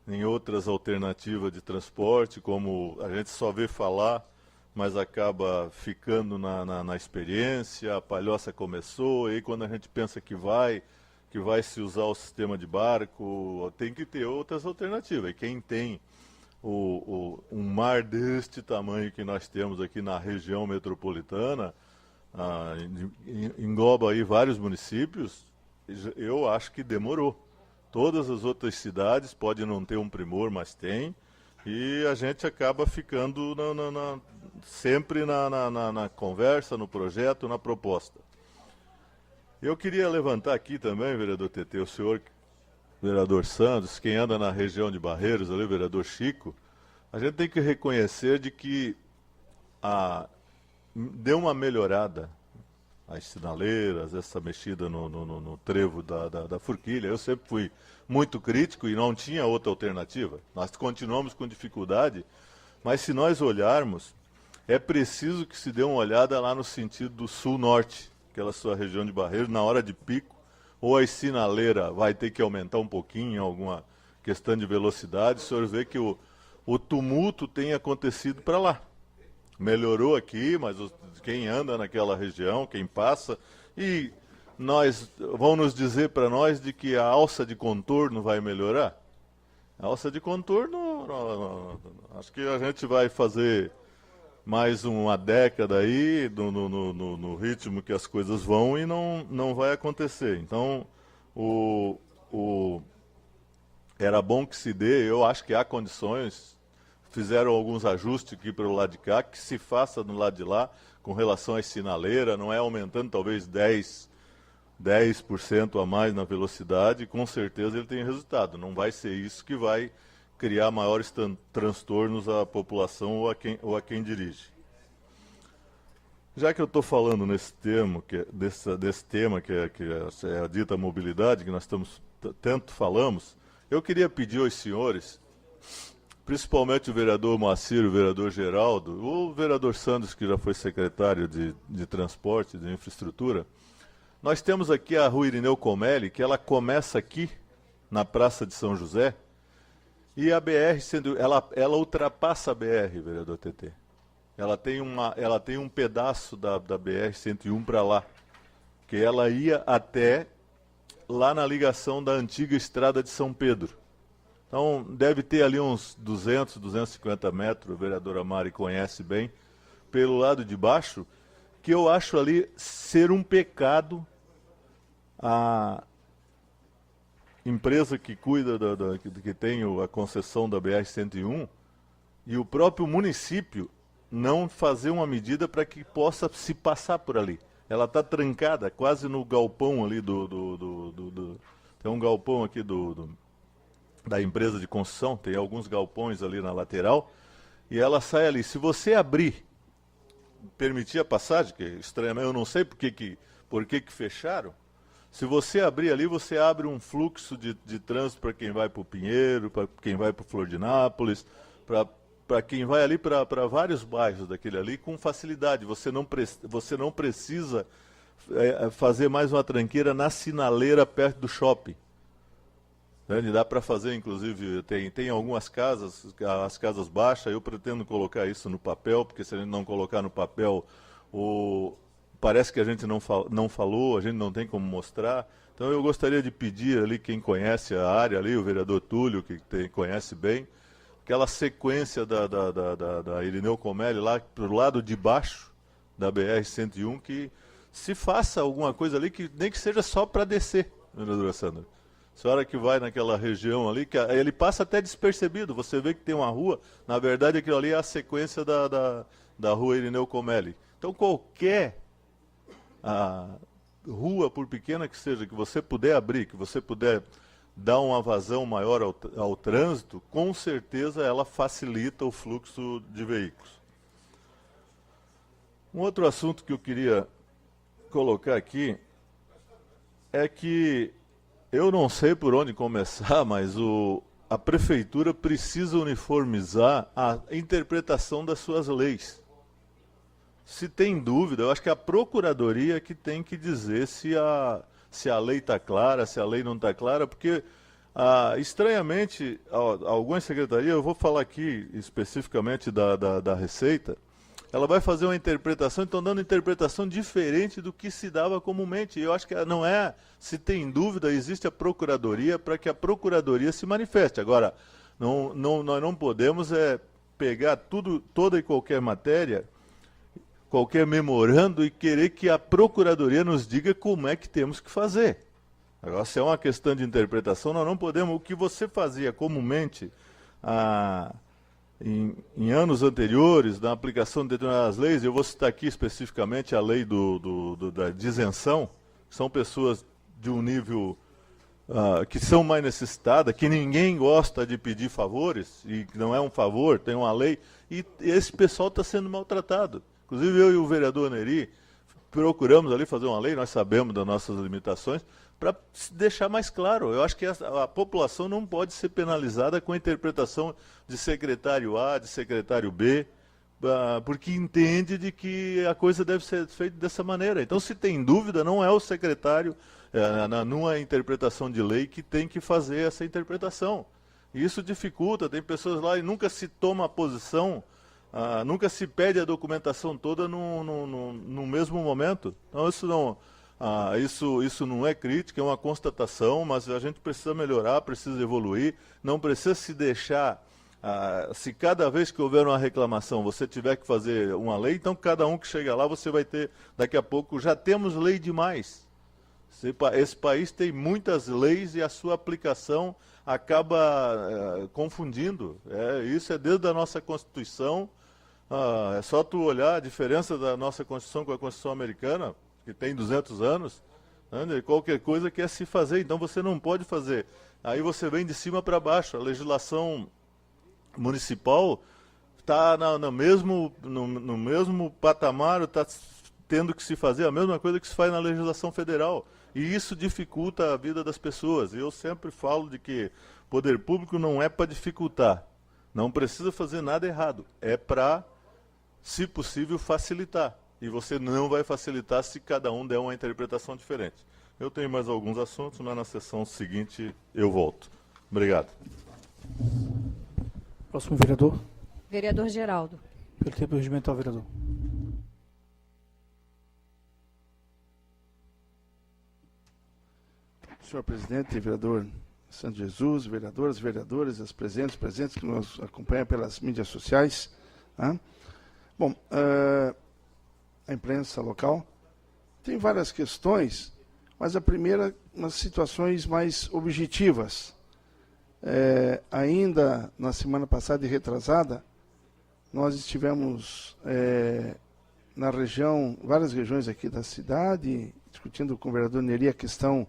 Speaker 4: em outras alternativas de transporte, como a gente só vê falar, mas acaba ficando na experiência. A palhoça começou, e aí quando a gente pensa que vai se usar o sistema de barco, tem que ter outras alternativas. E quem tem um mar deste tamanho que nós temos aqui na região metropolitana, engloba aí vários municípios, eu acho que demorou. Todas as outras cidades podem não ter um primor, mas tem, e a gente acaba ficando sempre na conversa, no projeto, na proposta. Eu queria levantar aqui também, vereador TT, o senhor, vereador Santos, quem anda na região de Barreiros, ali, o vereador Chico, a gente tem que reconhecer de que deu uma melhorada, as sinaleiras, essa mexida no trevo da forquilha. Eu sempre fui muito crítico e não tinha outra alternativa. Nós continuamos com dificuldade, mas se nós olharmos, é preciso que se dê uma olhada lá no sentido do sul-norte, aquela sua região de Barreiros, na hora de pico, ou a sinaleira vai ter que aumentar um pouquinho, alguma questão de velocidade. O senhor vê que o tumulto tem acontecido para lá. Melhorou aqui, mas quem anda naquela região, quem passa, e vão nos dizer para nós de que a alça de contorno vai melhorar? A alça de contorno, acho que a gente vai fazer mais uma década aí, no ritmo que as coisas vão, e não vai acontecer. Então, era bom que se dê, eu acho que há condições. Fizeram alguns ajustes aqui pelo lado de cá, que se faça do lado de lá, com relação à sinaleira, não é aumentando talvez 10% a mais na velocidade, com certeza ele tem resultado. Não vai ser isso que vai criar maiores transtornos à população ou a quem dirige. Já que eu estou falando nesse tema, desse tema que é a dita mobilidade, que nós tanto falamos, eu queria pedir aos senhores, principalmente o vereador Moacir e o vereador Geraldo, o vereador Santos, que já foi secretário de Transporte, de Infraestrutura. Nós temos aqui a Rua Irineu Comelli, que ela começa aqui, na Praça de São José, e a BR, ela ultrapassa a BR, vereador TT. Ela tem um pedaço da BR-101 para lá. que ela ia até lá na ligação da antiga estrada de São Pedro. Então, deve ter ali uns 200, 250 metros, a vereadora Mari conhece bem, pelo lado de baixo, que eu acho ali ser um pecado a empresa que cuida, que tem a concessão da BR-101, e o próprio município não fazer uma medida para que possa se passar por ali. Ela está trancada quase no galpão ali tem um galpão aqui da empresa de construção, tem alguns galpões ali na lateral, e ela sai ali. Se você abrir, permitir a passagem, que é estranho, eu não sei por que fecharam, se você abrir ali, você abre um fluxo de trânsito para quem vai para o Pinheiro, para quem vai para o Florianápolis, para quem vai ali para vários bairros daquele ali com facilidade. Você não precisa fazer mais uma tranqueira na sinaleira perto do shopping. Dá para fazer, inclusive, tem algumas casas, as casas baixas, eu pretendo colocar isso no papel, porque se a gente não colocar no papel, parece que a gente não falou, a gente não tem como mostrar. Então eu gostaria de pedir ali, quem conhece a área ali, o vereador Túlio, que conhece bem, aquela sequência da Irineu Comelli lá para o lado de baixo da BR-101, que se faça alguma coisa ali, que nem que seja só para descer, vereadora Sandra. A senhora que vai naquela região ali, que ele passa até despercebido, você vê que tem uma rua, na verdade aquilo ali é a sequência da rua Irineu Comelli. Então qualquer rua, por pequena que seja, que você puder abrir, que você puder dar uma vazão maior ao trânsito, com certeza ela facilita o fluxo de veículos. Um outro assunto que eu queria colocar aqui é que eu não sei por onde começar, mas a prefeitura precisa uniformizar a interpretação das suas leis. Se tem dúvida, eu acho que é a procuradoria que tem que dizer se a lei está clara, se a lei não está clara, porque, estranhamente, algumas secretarias, eu vou falar aqui especificamente da Receita, ela vai fazer uma interpretação, então dando interpretação diferente do que se dava comumente. E eu acho que não é, se tem dúvida, existe a procuradoria para que a procuradoria se manifeste. Agora, nós não podemos pegar toda e qualquer matéria, qualquer memorando e querer que a procuradoria nos diga como é que temos que fazer. Agora, se é uma questão de interpretação, nós não podemos. O que você fazia comumente em anos anteriores, na aplicação de determinadas leis, eu vou citar aqui especificamente a lei da isenção, que são pessoas de um nível que são mais necessitadas, que ninguém gosta de pedir favores, e que não é um favor, tem uma lei, e esse pessoal está sendo maltratado. Inclusive eu e o vereador Neri procuramos ali fazer uma lei, nós sabemos das nossas limitações, para deixar mais claro. Eu acho que a população não pode ser penalizada com a interpretação de secretário A, de secretário B, porque entende de que a coisa deve ser feita dessa maneira. Então, se tem dúvida, não é o secretário, numa interpretação de lei, que tem que fazer essa interpretação. E isso dificulta, tem pessoas lá e nunca se toma a posição, nunca se pede a documentação toda no mesmo momento. Então, isso não é crítica, é uma constatação, mas a gente precisa melhorar, precisa evoluir, não precisa se deixar, se cada vez que houver uma reclamação você tiver que fazer uma lei, então cada um que chega lá você vai ter, daqui a pouco, já temos lei demais. Esse país tem muitas leis e a sua aplicação acaba confundindo. Isso é desde a nossa Constituição, é só tu olhar a diferença da nossa Constituição com a Constituição americana, que tem 200 anos, né, qualquer coisa quer se fazer, então você não pode fazer. Aí você vem de cima para baixo, a legislação municipal está no mesmo patamar, está tendo que se fazer a mesma coisa que se faz na legislação federal. E isso dificulta a vida das pessoas. E eu sempre falo de que poder público não é para dificultar, não precisa fazer nada errado, é para, se possível, facilitar. E você não vai facilitar se cada um der uma interpretação diferente. Eu tenho mais alguns assuntos, mas na sessão seguinte eu volto. Obrigado.
Speaker 1: Próximo vereador.
Speaker 3: Vereador Geraldo.
Speaker 1: Pelo tempo regimental, vereador.
Speaker 5: Senhor presidente, vereador Santo Jesus, vereadoras, vereadores, as presentes que nos acompanham pelas mídias sociais. Né? Bom, a imprensa local tem várias questões, mas a primeira, umas situações mais objetivas. Ainda na semana passada e retrasada, nós estivemos na região, várias regiões aqui da cidade, discutindo com o vereador Neri a questão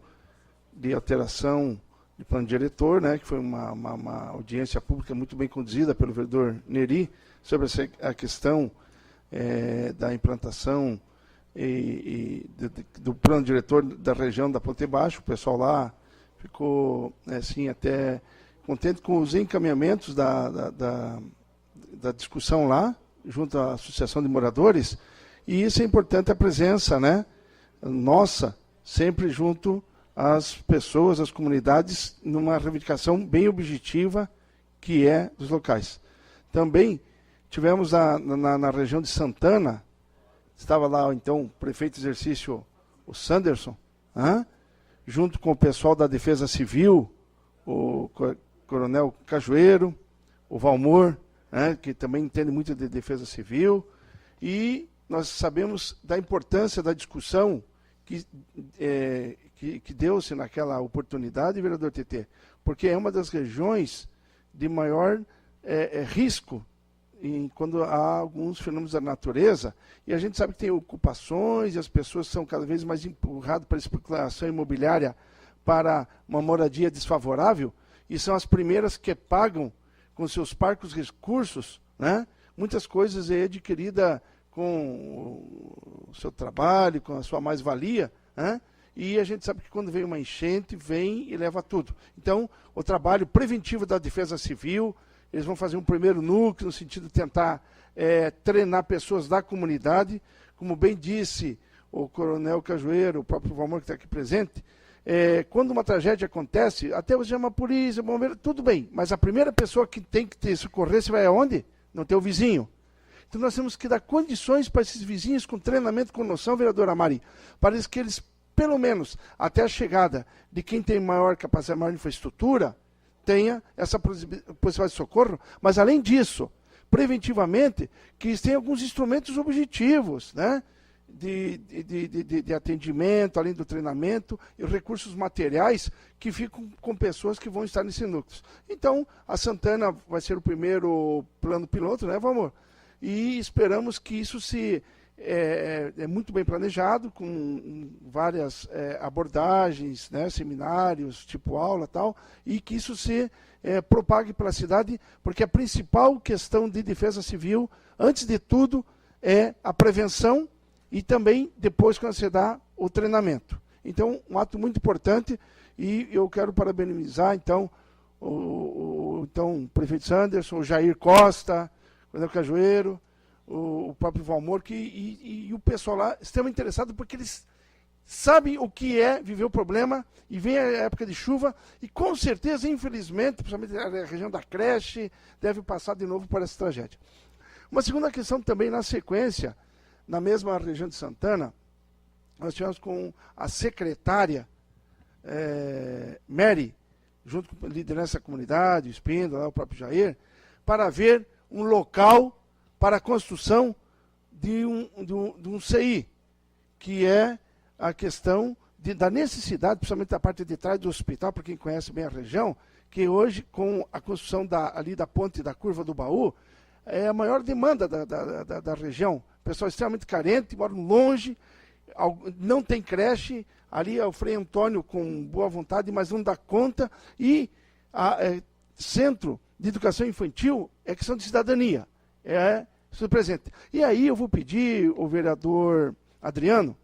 Speaker 5: de alteração de plano diretor, né, que foi uma audiência pública muito bem conduzida pelo vereador Neri, sobre a questão da implantação do plano diretor da região da Ponte Baixo. O pessoal lá ficou, assim, até contente com os encaminhamentos da discussão lá, junto à Associação de Moradores, e isso é importante, a presença, né, nossa, sempre junto às pessoas, às comunidades, numa reivindicação bem objetiva, que é dos locais. Também tivemos na região de Santana, estava lá, então, o prefeito de exercício, o Sanderson, junto com o pessoal da Defesa Civil, o coronel Cajueiro, o Valmor, que também entende muito de Defesa Civil, e nós sabemos da importância da discussão que deu-se naquela oportunidade, vereador TT, porque é uma das regiões de maior risco quando há alguns fenômenos da natureza, e a gente sabe que tem ocupações, e as pessoas são cada vez mais empurradas para a especulação imobiliária, para uma moradia desfavorável, e são as primeiras que pagam com seus parcos recursos, né? Muitas coisas é adquirida com o seu trabalho, com a sua mais-valia, né? E a gente sabe que quando vem uma enchente, vem e leva tudo. Então, o trabalho preventivo da Defesa Civil, eles vão fazer um primeiro núcleo, no sentido de tentar treinar pessoas da comunidade. Como bem disse o coronel Cajueiro, o próprio Valmor que está aqui presente, quando uma tragédia acontece, até você chama a polícia, bombeiro, tudo bem, mas a primeira pessoa que tem que te socorrer, você vai aonde? No teu vizinho. Então nós temos que dar condições para esses vizinhos com treinamento, com noção, vereadora Mari, para que eles, pelo menos, até a chegada de quem tem maior capacidade, maior infraestrutura, tenha essa possibilidade de socorro, mas além disso, preventivamente, que eles tenham alguns instrumentos objetivos, né? De atendimento, além do treinamento, e recursos materiais que ficam com pessoas que vão estar nesse núcleo. Então, a Santana vai ser o primeiro plano piloto, né, Valmor? E esperamos que isso é muito bem planejado, com várias abordagens, né, seminários, tipo aula e tal, e que isso se propague pela cidade, porque a principal questão de defesa civil, antes de tudo, é a prevenção e também depois quando você dá o treinamento. Então, um ato muito importante, e eu quero parabenizar, então, o prefeito Sanderson, o Jair Costa, o Coronel Cajueiro, o próprio Valmor, e o pessoal lá extremamente interessado, porque eles sabem o que é viver o problema, e vem a época de chuva, e com certeza, infelizmente, principalmente a região da creche, deve passar de novo por essa tragédia. Uma segunda questão também, na sequência, na mesma região de Santana, nós tivemos com a secretária Mary, junto com a liderança da comunidade, o Espíndola, o próprio Jair, para ver um local para a construção de um CI, que é a questão da necessidade, principalmente da parte de trás do hospital, para quem conhece bem a região, que hoje, com a construção ali da ponte da Curva do Baú, é a maior demanda da região. Pessoal extremamente carente, moram longe, não tem creche, ali é o Frei Antônio com boa vontade, mas não dá conta, e Centro de Educação Infantil é questão de cidadania, isso presente. E aí eu vou pedir o vereador Adriano,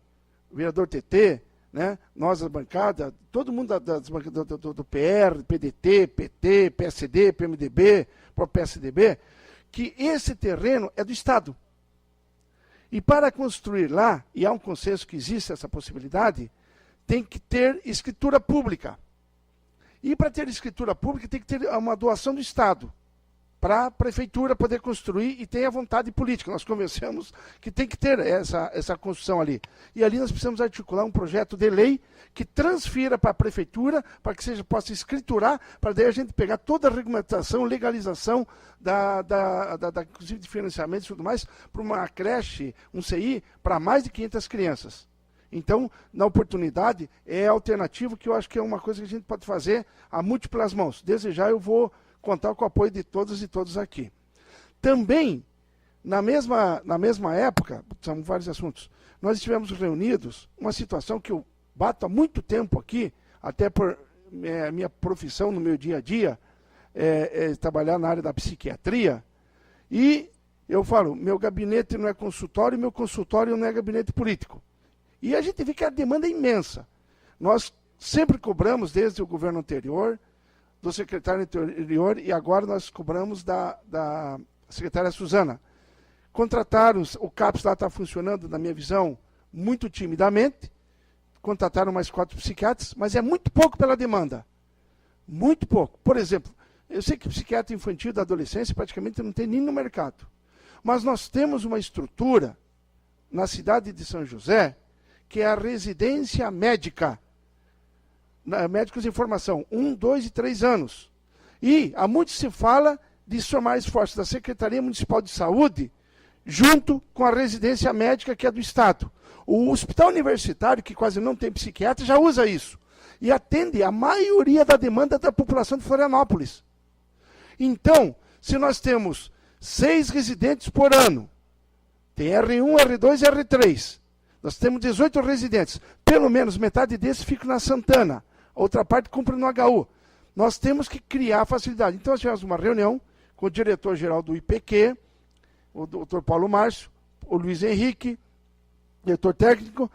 Speaker 5: o vereador TT, né, nós da bancada, todo mundo das bancadas do PR, PDT, PT, PSD, PMDB, próprio PSDB, que esse terreno é do Estado. E para construir lá, e há um consenso que existe essa possibilidade, tem que ter escritura pública. E para ter escritura pública tem que ter uma doação do Estado. para a prefeitura poder construir e tem a vontade política. Nós conversamos que tem que ter essa construção ali. E ali nós precisamos articular um projeto de lei que transfira para a prefeitura, para que possa escriturar, para daí a gente pegar toda a regulamentação, legalização, inclusive de financiamento e tudo mais, para uma creche, um CI, para mais de 500 crianças. Então, na oportunidade, é alternativo, que eu acho que é uma coisa que a gente pode fazer a múltiplas mãos. Desejar, eu vou contar com o apoio de todas e todos aqui. Também, na mesma época, são vários assuntos, nós estivemos reunidos, uma situação que eu bato há muito tempo aqui, até por minha profissão no meu dia a dia, trabalhar na área da psiquiatria, e eu falo, meu gabinete não é consultório, meu consultório não é gabinete político. E a gente vê que a demanda é imensa. Nós sempre cobramos, desde o governo anterior, do secretário anterior, e agora nós cobramos da secretária Suzana. Contrataram, o CAPS lá está funcionando, na minha visão, muito timidamente. Contrataram mais 4 psiquiatras, mas é muito pouco pela demanda. Muito pouco. Por exemplo, eu sei que psiquiatra infantil da adolescência praticamente não tem nem no mercado. Mas nós temos uma estrutura na cidade de São José, que é a residência médica. Médicos em formação, 1, 2 e 3 anos. E há muito se fala de somar esforços da Secretaria Municipal de Saúde junto com a residência médica que é do Estado. O hospital universitário, que quase não tem psiquiatra, já usa isso. E atende a maioria da demanda da população de Florianópolis. Então, se nós temos 6 residentes por ano, tem R1, R2 e R3. Nós temos 18 residentes. Pelo menos metade desses ficam na Santana. A outra parte cumpre no HU. Nós temos que criar facilidade. Então, nós tivemos uma reunião com o diretor-geral do IPQ, o doutor Paulo Márcio, o Luiz Henrique, diretor técnico,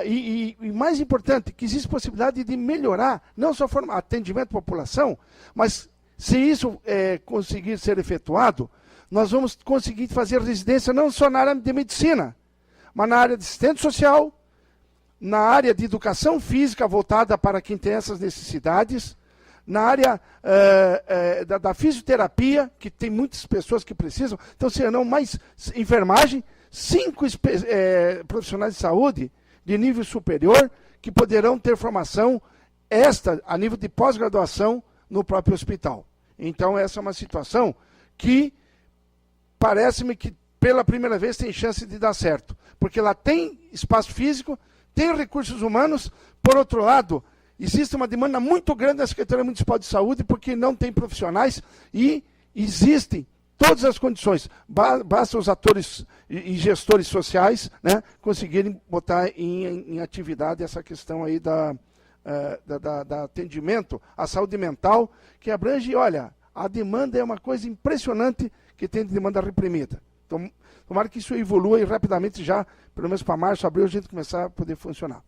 Speaker 5: e mais importante, que existe possibilidade de melhorar, não só atendimento à população, mas se isso conseguir ser efetuado, nós vamos conseguir fazer residência não só na área de medicina, mas na área de assistente social, na área de educação física voltada para quem tem essas necessidades, na área da fisioterapia, que tem muitas pessoas que precisam, então serão mais enfermagem, 5 profissionais de saúde de nível superior que poderão ter formação a nível de pós-graduação no próprio hospital. Então essa é uma situação que parece-me que pela primeira vez tem chance de dar certo, porque lá tem espaço físico, tem recursos humanos, por outro lado, existe uma demanda muito grande da Secretaria Municipal de Saúde, porque não tem profissionais e existem todas as condições. Basta os atores e gestores sociais, né, conseguirem botar em atividade essa questão aí da atendimento à saúde mental, que abrange, olha, a demanda é uma coisa impressionante que tem de demanda reprimida. Então, tomara que isso evolua e rapidamente já, pelo menos para março, abril, a gente começar a poder funcionar.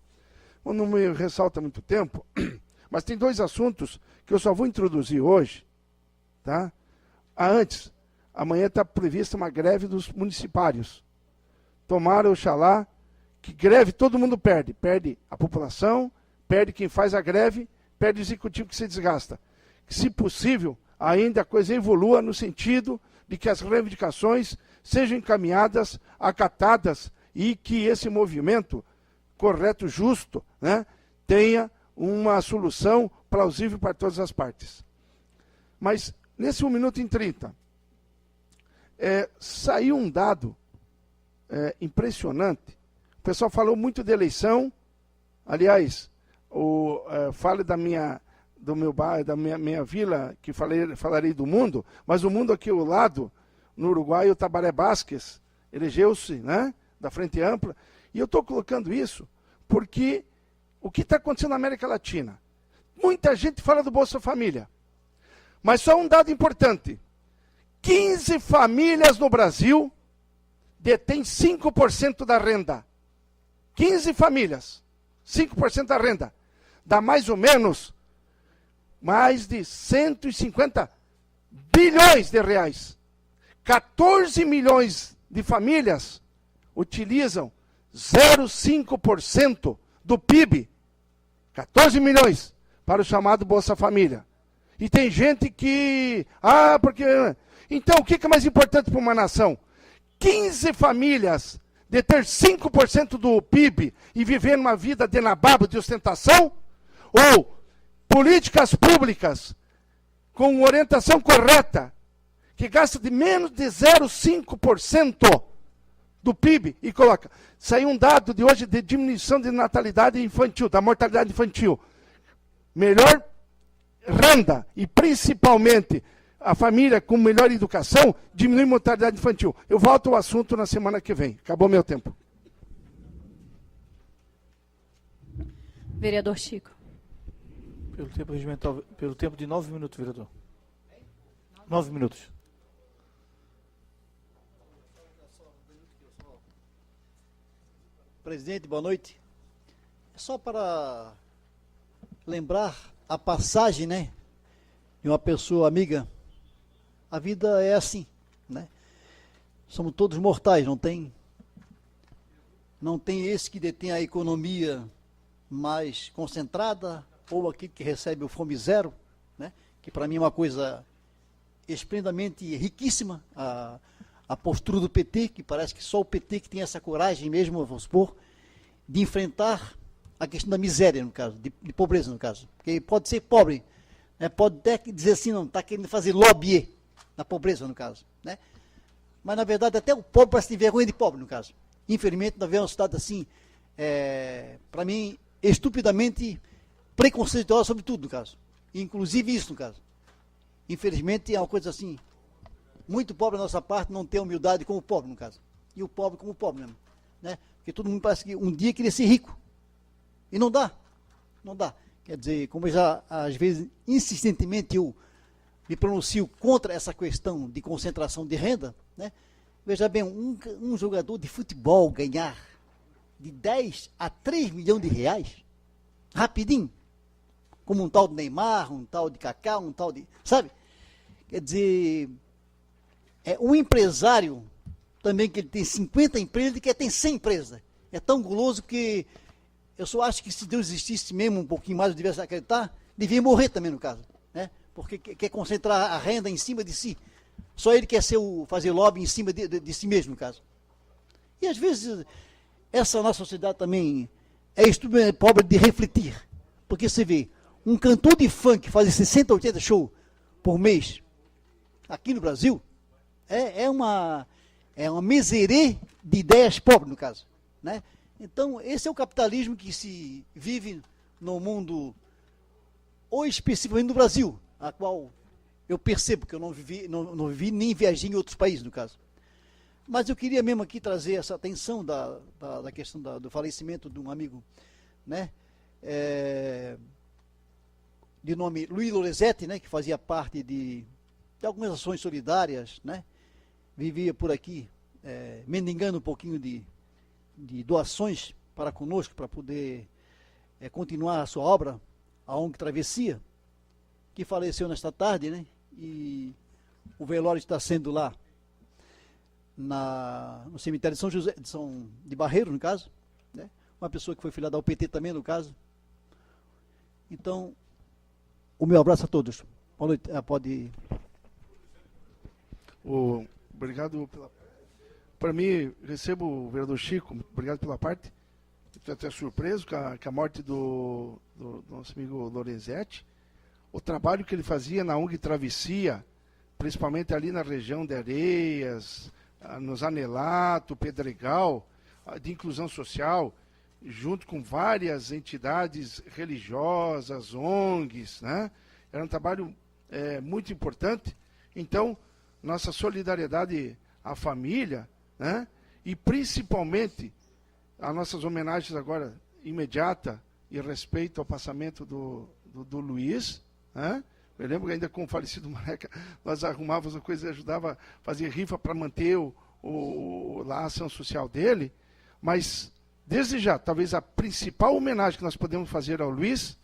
Speaker 5: Não me ressalta muito tempo, mas tem 2 assuntos que eu só vou introduzir hoje. Tá? Antes, amanhã está prevista uma greve dos municipários. Tomara, oxalá, que greve todo mundo perde. Perde a população, perde quem faz a greve, perde o executivo que se desgasta. Que, se possível, ainda a coisa evolua no sentido de que as reivindicações sejam encaminhadas, acatadas e que esse movimento correto, justo, né, tenha uma solução plausível para todas as partes. Mas, nesse 1 minuto e 30, saiu um dado impressionante. O pessoal falou muito de eleição. Aliás, fale da minha vila, que falarei do mundo, mas o mundo aqui ao lado, no Uruguai, o Tabaré Vázquez elegeu-se, né, da Frente Ampla. E eu estou colocando isso porque o que está acontecendo na América Latina? Muita gente fala do Bolsa Família. Mas só um dado importante. 15 famílias no Brasil detêm 5% da renda. 15 famílias, 5% da renda. Dá mais ou menos mais de 150 bilhões de reais. 14 milhões de famílias utilizam 0,5% do PIB, 14 milhões, para o chamado Bolsa Família. E tem gente que, porque Então, o que é mais importante para uma nação? 15 famílias de ter 5% do PIB e viver uma vida de nababo, de ostentação? Ou políticas públicas com orientação correta, que gasta de menos de 0,5% do PIB e coloca. Saiu um dado de hoje de diminuição de natalidade infantil, da mortalidade infantil. Melhor renda e principalmente a família com melhor educação diminui a mortalidade infantil. Eu volto ao assunto na semana que vem. Acabou meu tempo.
Speaker 3: Vereador Chico.
Speaker 1: Pelo tempo regimental, pelo tempo de 9 minutos, vereador. 9 minutos.
Speaker 6: Presidente, boa noite. É só para lembrar a passagem, né, de uma pessoa amiga. A vida é assim, né? Somos todos mortais, não tem esse que detém a economia mais concentrada ou aquele que recebe o fome zero, né? Que para mim é uma coisa esplendidamente riquíssima, a postura do PT, que parece que só o PT que tem essa coragem mesmo, vamos supor, de enfrentar a questão da miséria, no caso, de pobreza, no caso. Porque pode ser pobre, né? Pode até dizer assim, não, está querendo fazer lobby na pobreza, no caso, né? Mas, na verdade, até o pobre parece ter vergonha de pobre, no caso. Infelizmente, nós vemos uma sociedade assim, para mim, estupidamente preconceituosa sobre tudo, no caso. Inclusive isso, no caso. Infelizmente, é uma coisa assim, muito pobre da nossa parte, não ter humildade como o pobre, no caso. E o pobre como o pobre mesmo, né? Porque todo mundo parece que um dia queria ser rico. E não dá. Não dá. Quer dizer, como eu já, às vezes, insistentemente eu me pronuncio contra essa questão de concentração de renda, né? Veja bem, um jogador de futebol ganhar de 10 a 3 milhões de reais, rapidinho, como um tal de Neymar, um tal de Kaká, um tal de... Sabe? Quer dizer, um empresário também que ele tem 50 empresas, ele quer ter 100 empresas. É tão guloso que eu só acho que se Deus existisse mesmo um pouquinho mais, eu devia acreditar, devia morrer também no caso, né? Porque quer concentrar a renda em cima de si. Só ele quer fazer lobby em cima de si mesmo, no caso. E às vezes, essa nossa sociedade também é pobre de refletir. Porque você vê, um cantor de funk fazer 60, 80 shows por mês, aqui no Brasil, é uma miserê de ideias pobres, no caso, né? Então, esse é o capitalismo que se vive no mundo, ou especificamente no Brasil, a qual eu percebo que eu não vivi nem viajei em outros países, no caso. Mas eu queria mesmo aqui trazer essa atenção da questão do falecimento de um amigo, né? De nome Luiz Lorenzetti, né? Que fazia parte de algumas ações solidárias, né? Vivia por aqui, mendigando um pouquinho de doações para conosco, para poder continuar a sua obra, a ONG Travessia, que faleceu nesta tarde, né? E o velório está sendo lá no cemitério de São José, de Barreiro, no caso, né? Uma pessoa que foi filiada ao PT também, no caso. Então, o meu abraço a todos. Boa noite. Pode...
Speaker 5: Obrigado pela... Para mim, recebo o vereador Chico, obrigado pela parte. Estou até surpreso com a morte do nosso amigo Lorenzetti. O trabalho que ele fazia na ONG Travessia, principalmente ali na região de Areias, no Zanelato, Pedregal, de inclusão social, junto com várias entidades religiosas, ONGs, né? Era um trabalho muito importante. Então, nossa solidariedade à família, né? E principalmente as nossas homenagens agora imediata e respeito ao passamento do Luiz, né? Eu lembro que ainda com o falecido Maneca, nós arrumávamos uma coisa e ajudava a fazer rifa para manter lá a ação social dele, mas desde já, talvez a principal homenagem que nós podemos fazer ao Luiz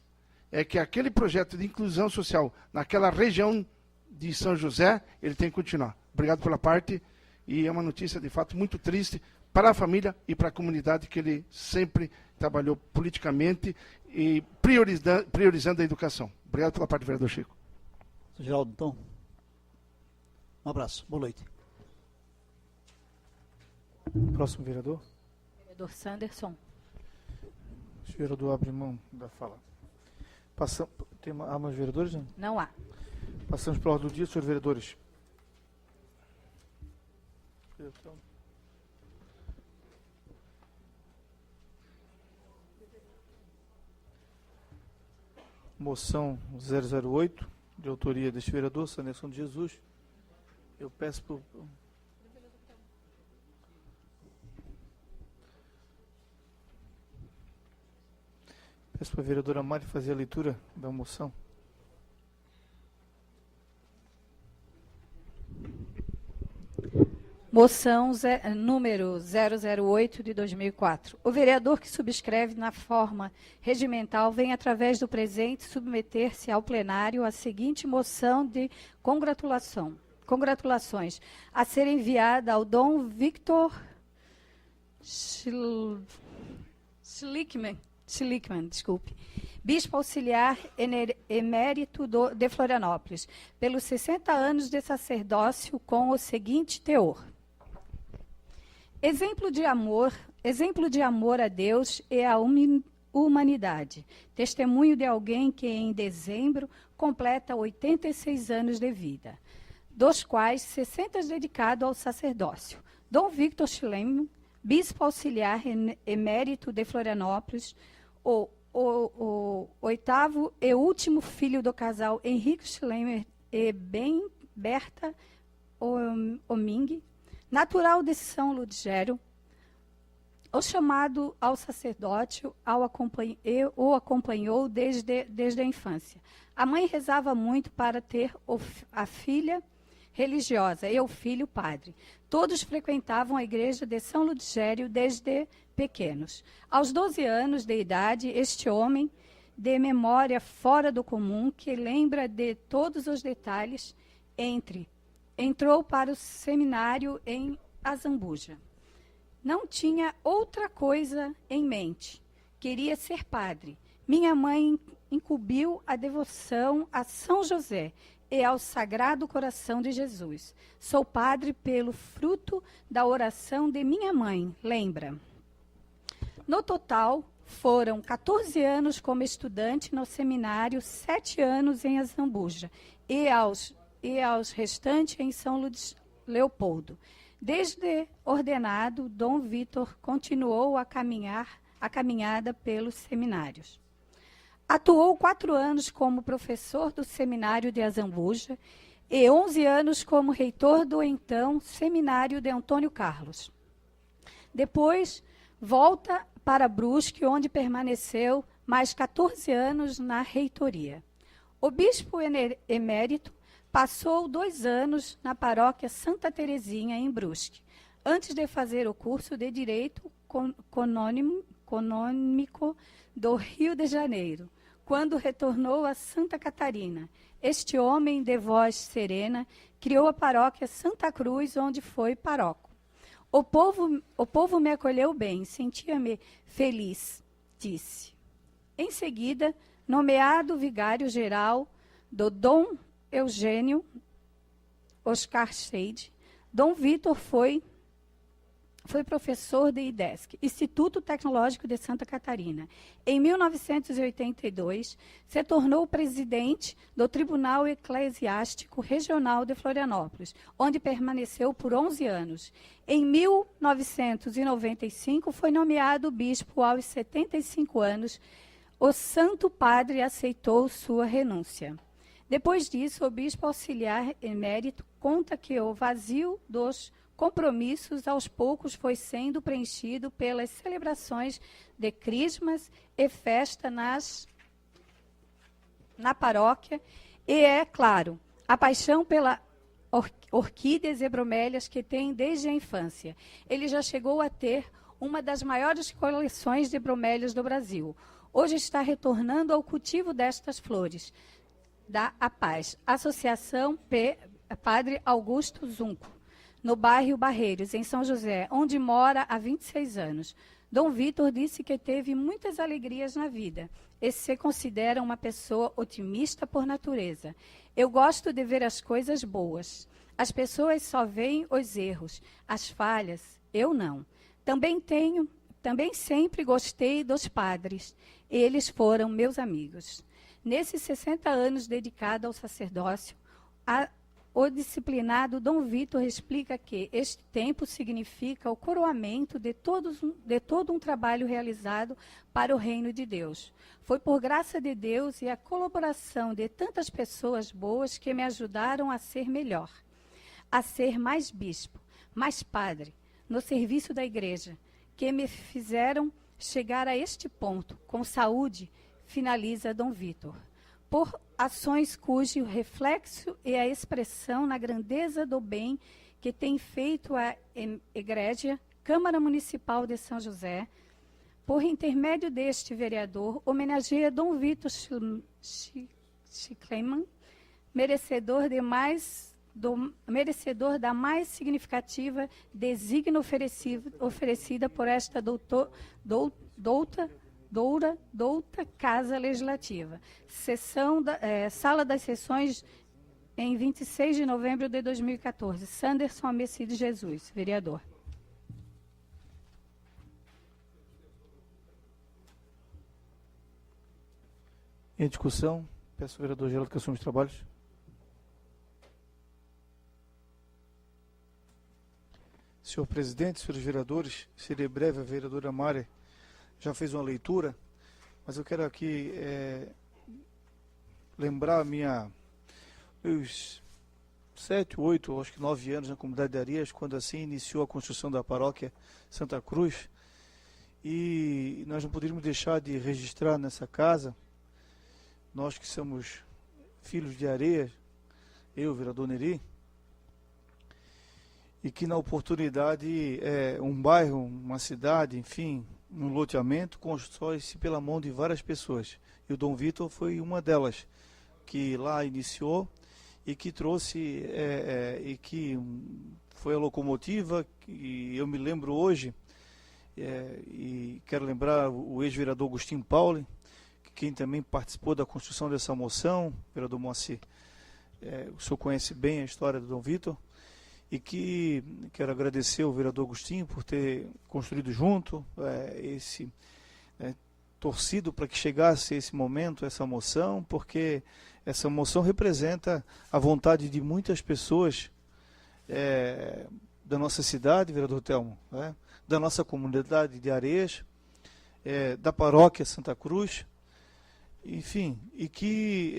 Speaker 5: é que aquele projeto de inclusão social naquela região de São José, ele tem que continuar. Obrigado pela parte, e é uma notícia de fato muito triste para a família e para a comunidade que ele sempre trabalhou politicamente e priorizando a educação. Obrigado pela parte, vereador Chico.
Speaker 6: Geraldo, então. Um abraço, boa noite.
Speaker 1: Próximo vereador.
Speaker 3: Vereador Sanderson.
Speaker 1: O vereador abre mão da fala. Há mais vereadores? Não?
Speaker 3: Não há.
Speaker 1: Passamos para a ordem do dia, senhores vereadores. Moção 008, de autoria deste vereador, Sanderson de Jesus. Eu peço para a vereadora Mari fazer a leitura da moção.
Speaker 3: Moção número 008 de 2004. O vereador que subscreve na forma regimental vem, através do presente, submeter-se ao plenário a seguinte moção de congratulações a ser enviada ao Dom Victor Schlickman, bispo auxiliar emérito de Florianópolis, pelos 60 anos de sacerdócio, com o seguinte teor: exemplo de amor a Deus e à humanidade. Testemunho de alguém que em dezembro completa 86 anos de vida, dos quais 60 dedicado ao sacerdócio. Dom Victor Schlemm, bispo auxiliar emérito de Florianópolis, o oitavo e último filho do casal Henrique Schlemmer e Berta Oming, natural de São Ludgero, o chamado ao sacerdócio o acompanhou desde a infância. A mãe rezava muito para ter a filha religiosa e o filho padre. Todos frequentavam a igreja de São Ludgero desde pequenos. Aos 12 anos de idade, este homem, de memória fora do comum, que lembra de todos os detalhes, entrou para o seminário em Azambuja. Não tinha outra coisa em mente. Queria ser padre. Minha mãe incumbiu a devoção a São José e ao Sagrado Coração de Jesus. Sou padre pelo fruto da oração de minha mãe, lembra. No total, foram 14 anos como estudante no seminário, 7 anos em Azambuja e aos restantes em São Leopoldo. Desde ordenado, Dom Vitor continuou a caminhada pelos seminários. Atuou 4 anos como professor do seminário de Azambuja e 11 anos como reitor do então seminário de Antônio Carlos. Depois, volta para Brusque, onde permaneceu mais 14 anos na reitoria. O bispo emérito passou 2 anos na paróquia Santa Terezinha, em Brusque, antes de fazer o curso de Direito Canônico do Rio de Janeiro, quando retornou a Santa Catarina. Este homem de voz serena criou a paróquia Santa Cruz, onde foi paróquio. O povo me acolheu bem, sentia-me feliz, disse. Em seguida, nomeado vigário-geral do Dom Eugênio Oscar Scheide, Dom Vitor foi professor de IDESC, Instituto Tecnológico de Santa Catarina. Em 1982, se tornou presidente do Tribunal Eclesiástico Regional de Florianópolis, onde permaneceu por 11 anos. Em 1995, foi nomeado bispo aos 75 anos. O Santo Padre aceitou sua renúncia. Depois disso, o bispo auxiliar emérito conta que o vazio dos compromissos aos poucos foi sendo preenchido pelas celebrações de crismas e festa na paróquia e, é claro, a paixão pela orquídeas e bromélias que tem desde a infância. Ele já chegou a ter uma das maiores coleções de bromélias do Brasil. Hoje está retornando ao cultivo destas flores. Da A Paz, Associação Padre Augusto Zunco, no bairro Barreiros, em São José, onde mora há 26 anos. Dom Vitor disse que teve muitas alegrias na vida e se considera uma pessoa otimista por natureza. Eu gosto de ver as coisas boas. As pessoas só veem os erros, as falhas. Eu não. Também sempre gostei dos padres. Eles foram meus amigos. Nesses 60 anos dedicado ao sacerdócio, o disciplinado Dom Vitor explica que este tempo significa o coroamento de todo um trabalho realizado para o reino de Deus. Foi por graça de Deus e a colaboração de tantas pessoas boas que me ajudaram a ser melhor, a ser mais bispo, mais padre, no serviço da igreja, que me fizeram chegar a este ponto, com saúde, finaliza Dom Vitor. Por ações cujo reflexo é a expressão na grandeza do bem que tem feito a Igreja, Câmara Municipal de São José, por intermédio deste vereador, homenageia Dom Vitor Schicklmann, merecedor da mais significativa designa oferecida por esta douta Casa Legislativa. Sala das Sessões, em 26 de novembro de 2014. Sanderson Ameci de Jesus, vereador.
Speaker 1: Em discussão, peço ao vereador Geraldo que assuma os trabalhos. Senhor presidente, senhores vereadores, serei breve, a vereadora Mária já fez uma leitura, mas eu quero aqui lembrar meus 7, 8, acho que 9 anos na comunidade de Areias, quando assim iniciou a construção da paróquia Santa Cruz, e nós não poderíamos deixar de registrar nessa casa, nós que somos filhos de Areias, eu, vereador Neri, e que na oportunidade um bairro, uma cidade, enfim, um loteamento constrói-se pela mão de várias pessoas. E o Dom Vitor foi uma delas, que lá iniciou e que trouxe, e que foi a locomotiva, e eu me lembro hoje, e quero lembrar o ex-vereador Agostinho Pauli, quem também participou da construção dessa moção, vereador Moacir, o senhor conhece bem a história do Dom Vitor, e que quero agradecer ao vereador Agostinho por ter construído junto, torcido para que chegasse esse momento, essa moção, porque essa moção representa a vontade de muitas pessoas da nossa cidade, vereador Telmo, da nossa comunidade de Areias, da paróquia Santa Cruz, enfim, e que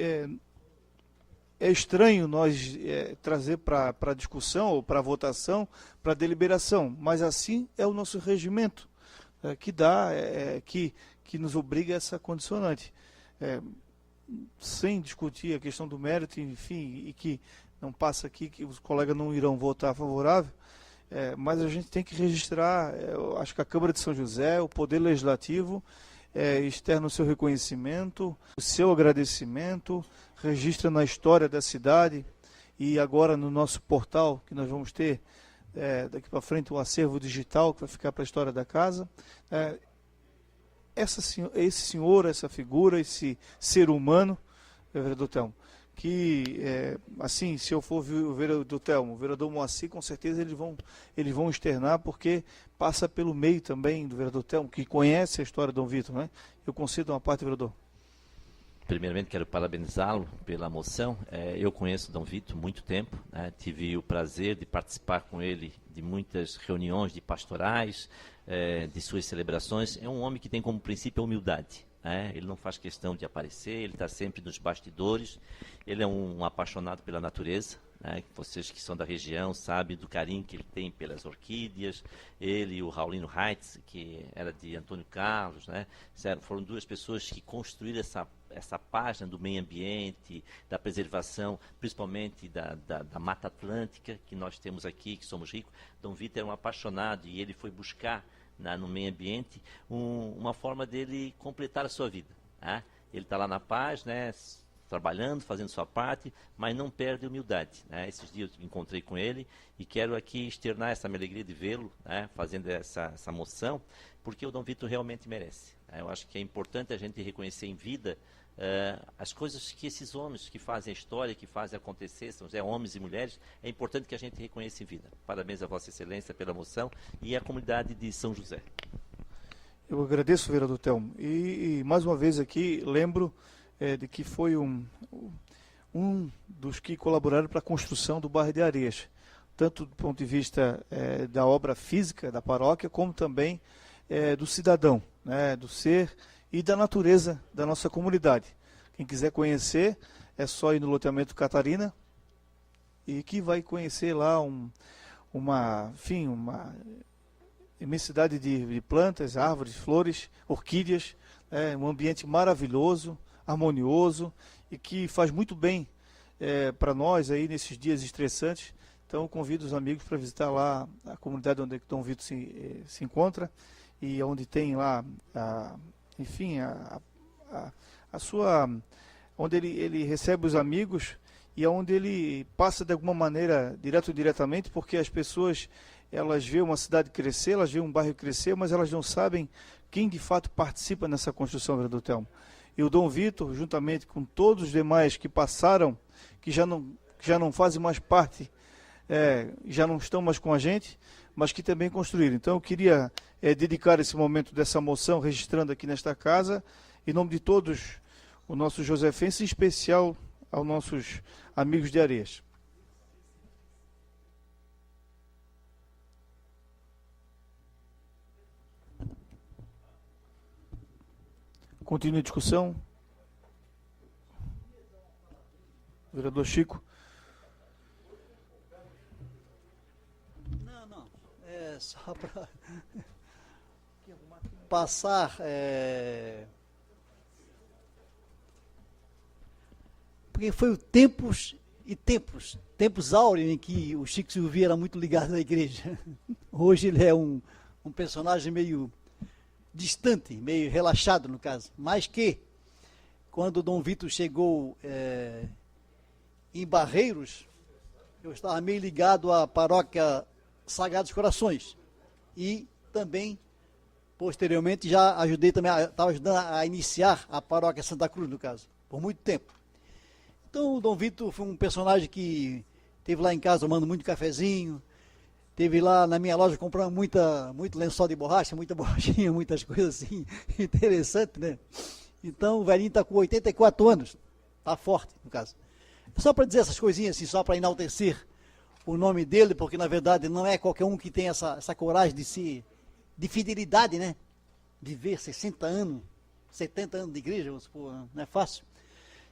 Speaker 1: é estranho nós trazer para a discussão ou para a votação, para a deliberação, mas assim é o nosso regimento, que nos obriga a essa condicionante. Sem discutir a questão do mérito, enfim, e que não passa aqui, que os colegas não irão votar favorável, mas a gente tem que registrar, acho que a Câmara de São José, o Poder Legislativo, externa o seu reconhecimento, o seu agradecimento, registra na história da cidade e agora no nosso portal, que nós vamos ter daqui para frente um acervo digital que vai ficar para a história da casa. Esse senhor, essa figura, esse ser humano, vereador Telmo, que, assim, se eu for o vereador Telmo, o vereador Moacir, com certeza eles vão externar, porque passa pelo meio também do vereador Telmo, que conhece a história do Dom Vitor, né? Eu concedo uma parte, vereador.
Speaker 2: Primeiramente, quero parabenizá-lo pela moção. Eu conheço o Dom Vitor há muito tempo, né? Tive o prazer de participar com ele de muitas reuniões de pastorais, de suas celebrações. É um homem que tem como princípio a humildade. Ele não faz questão de aparecer, ele está sempre nos bastidores. Ele é um apaixonado pela natureza. Vocês que são da região sabem do carinho que ele tem pelas orquídeas. Ele e o Raulino Reitz, que era de Antônio Carlos, foram duas pessoas que construíram essa página do meio ambiente, da preservação, principalmente da Mata Atlântica, que nós temos aqui, que somos ricos. Dom Vitor era um apaixonado e ele foi buscar no meio ambiente uma forma dele completar a sua vida. Ele está lá na paz, trabalhando, fazendo sua parte, mas não perde a humildade, né? Esses dias eu encontrei com ele e quero aqui externar essa minha alegria de vê-lo, né, fazendo essa moção, porque o Dom Vitor realmente merece, né? Eu acho que é importante a gente reconhecer em vida as coisas que esses homens que fazem a história, que fazem acontecer, são homens e mulheres, é importante que a gente reconheça em vida. Parabéns a Vossa Excelência pela moção e à comunidade de São José.
Speaker 1: Eu agradeço, vereador Telmo. E mais uma vez aqui lembro de que foi um dos que colaboraram para a construção do bairro de Areias, tanto do ponto de vista da obra física da paróquia, como também do cidadão, né, do ser e da natureza da nossa comunidade. Quem quiser conhecer, é só ir no loteamento Catarina e que vai conhecer lá uma imensidade de plantas, árvores, flores, orquídeas, um ambiente maravilhoso, harmonioso e que faz muito bem para nós aí nesses dias estressantes. Então, convido os amigos para visitar lá a comunidade onde Dom Vitor se encontra e onde tem lá, onde ele recebe os amigos e onde ele passa de alguma maneira, direto ou indiretamente, porque as pessoas, elas veem uma cidade crescer, elas veem um bairro crescer, mas elas não sabem quem de fato participa nessa construção, vereador Telmo. E o Dom Vitor, juntamente com todos os demais que passaram, que já não fazem mais parte, já não estão mais com a gente, mas que também construíram. Então eu queria dedicar esse momento dessa moção, registrando aqui nesta casa, em nome de todos os nossos josefenses, em especial aos nossos amigos de Areias. Continue a discussão. Vereador Chico.
Speaker 6: Não. É só para passar. Porque foi o tempos áureos em que o Chico Silveira era muito ligado à igreja. Hoje ele é um personagem meio distante, meio relaxado no caso. Mas que, quando o Dom Vitor chegou em Barreiros, eu estava meio ligado à paróquia Sagrados Corações. E também, posteriormente, já estava ajudando a iniciar a paróquia Santa Cruz, no caso, por muito tempo. Então o Dom Vitor foi um personagem que esteve lá em casa tomando muito cafezinho, teve lá na minha loja comprando muito lençol de borracha, muita borrachinha, muitas coisas assim, interessantes, né? Então o velhinho está com 84 anos, está forte, no caso. Só para dizer essas coisinhas assim, só para enaltecer o nome dele, porque na verdade não é qualquer um que tem essa coragem de fidelidade, né? Viver 60 anos, 70 anos de igreja, vamos supor, não é fácil.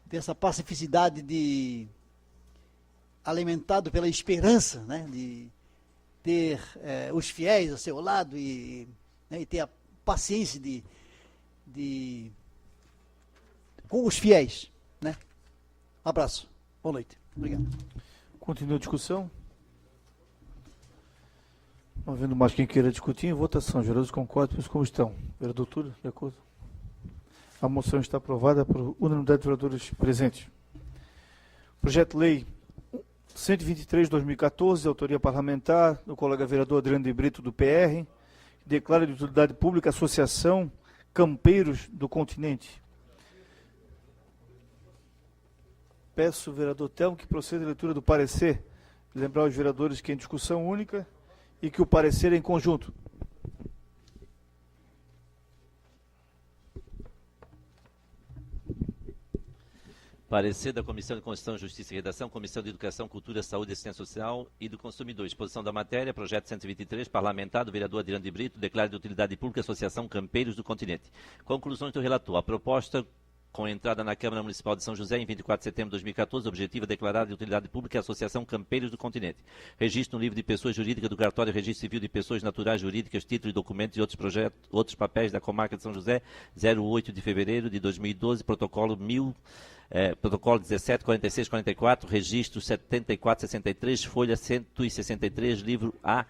Speaker 6: Ter essa pacificidade alimentado pela esperança, né? De ter os fiéis ao seu lado e ter a paciência com os fiéis, né? Um abraço, boa noite, obrigado.
Speaker 1: Continua a discussão. Não havendo mais quem queira discutir, em votação. Vereadores concordam como estão. Vereador Túlio, de acordo? A moção está aprovada por unanimidade de vereadores presentes. Projeto de Lei 123/2014, autoria parlamentar do colega vereador Adriano de Brito, do PR, que declara de utilidade pública a Associação Campeiros do Continente. Peço ao vereador Telmo que proceda à leitura do parecer. Lembrar aos vereadores que é em discussão única e que o parecer é em conjunto.
Speaker 2: Parecer da Comissão de Constituição, Justiça e Redação, Comissão de Educação, Cultura, Saúde e Assistência Social e do Consumidor. Exposição da matéria, projeto 123, parlamentar do vereador Adriano de Brito, declara de utilidade pública a Associação Campeiros do Continente. Conclusões do relator. A proposta com entrada na Câmara Municipal de São José em 24 de setembro de 2014, objetiva declarada de utilidade pública a Associação Campeiros do Continente. Registro no livro de pessoas jurídicas do cartório Registro Civil de Pessoas Naturais Jurídicas, títulos e documentos e outros papéis da comarca de São José, 08 de fevereiro de 2012, protocolo 174644, registro 7463, folha 163, livro A,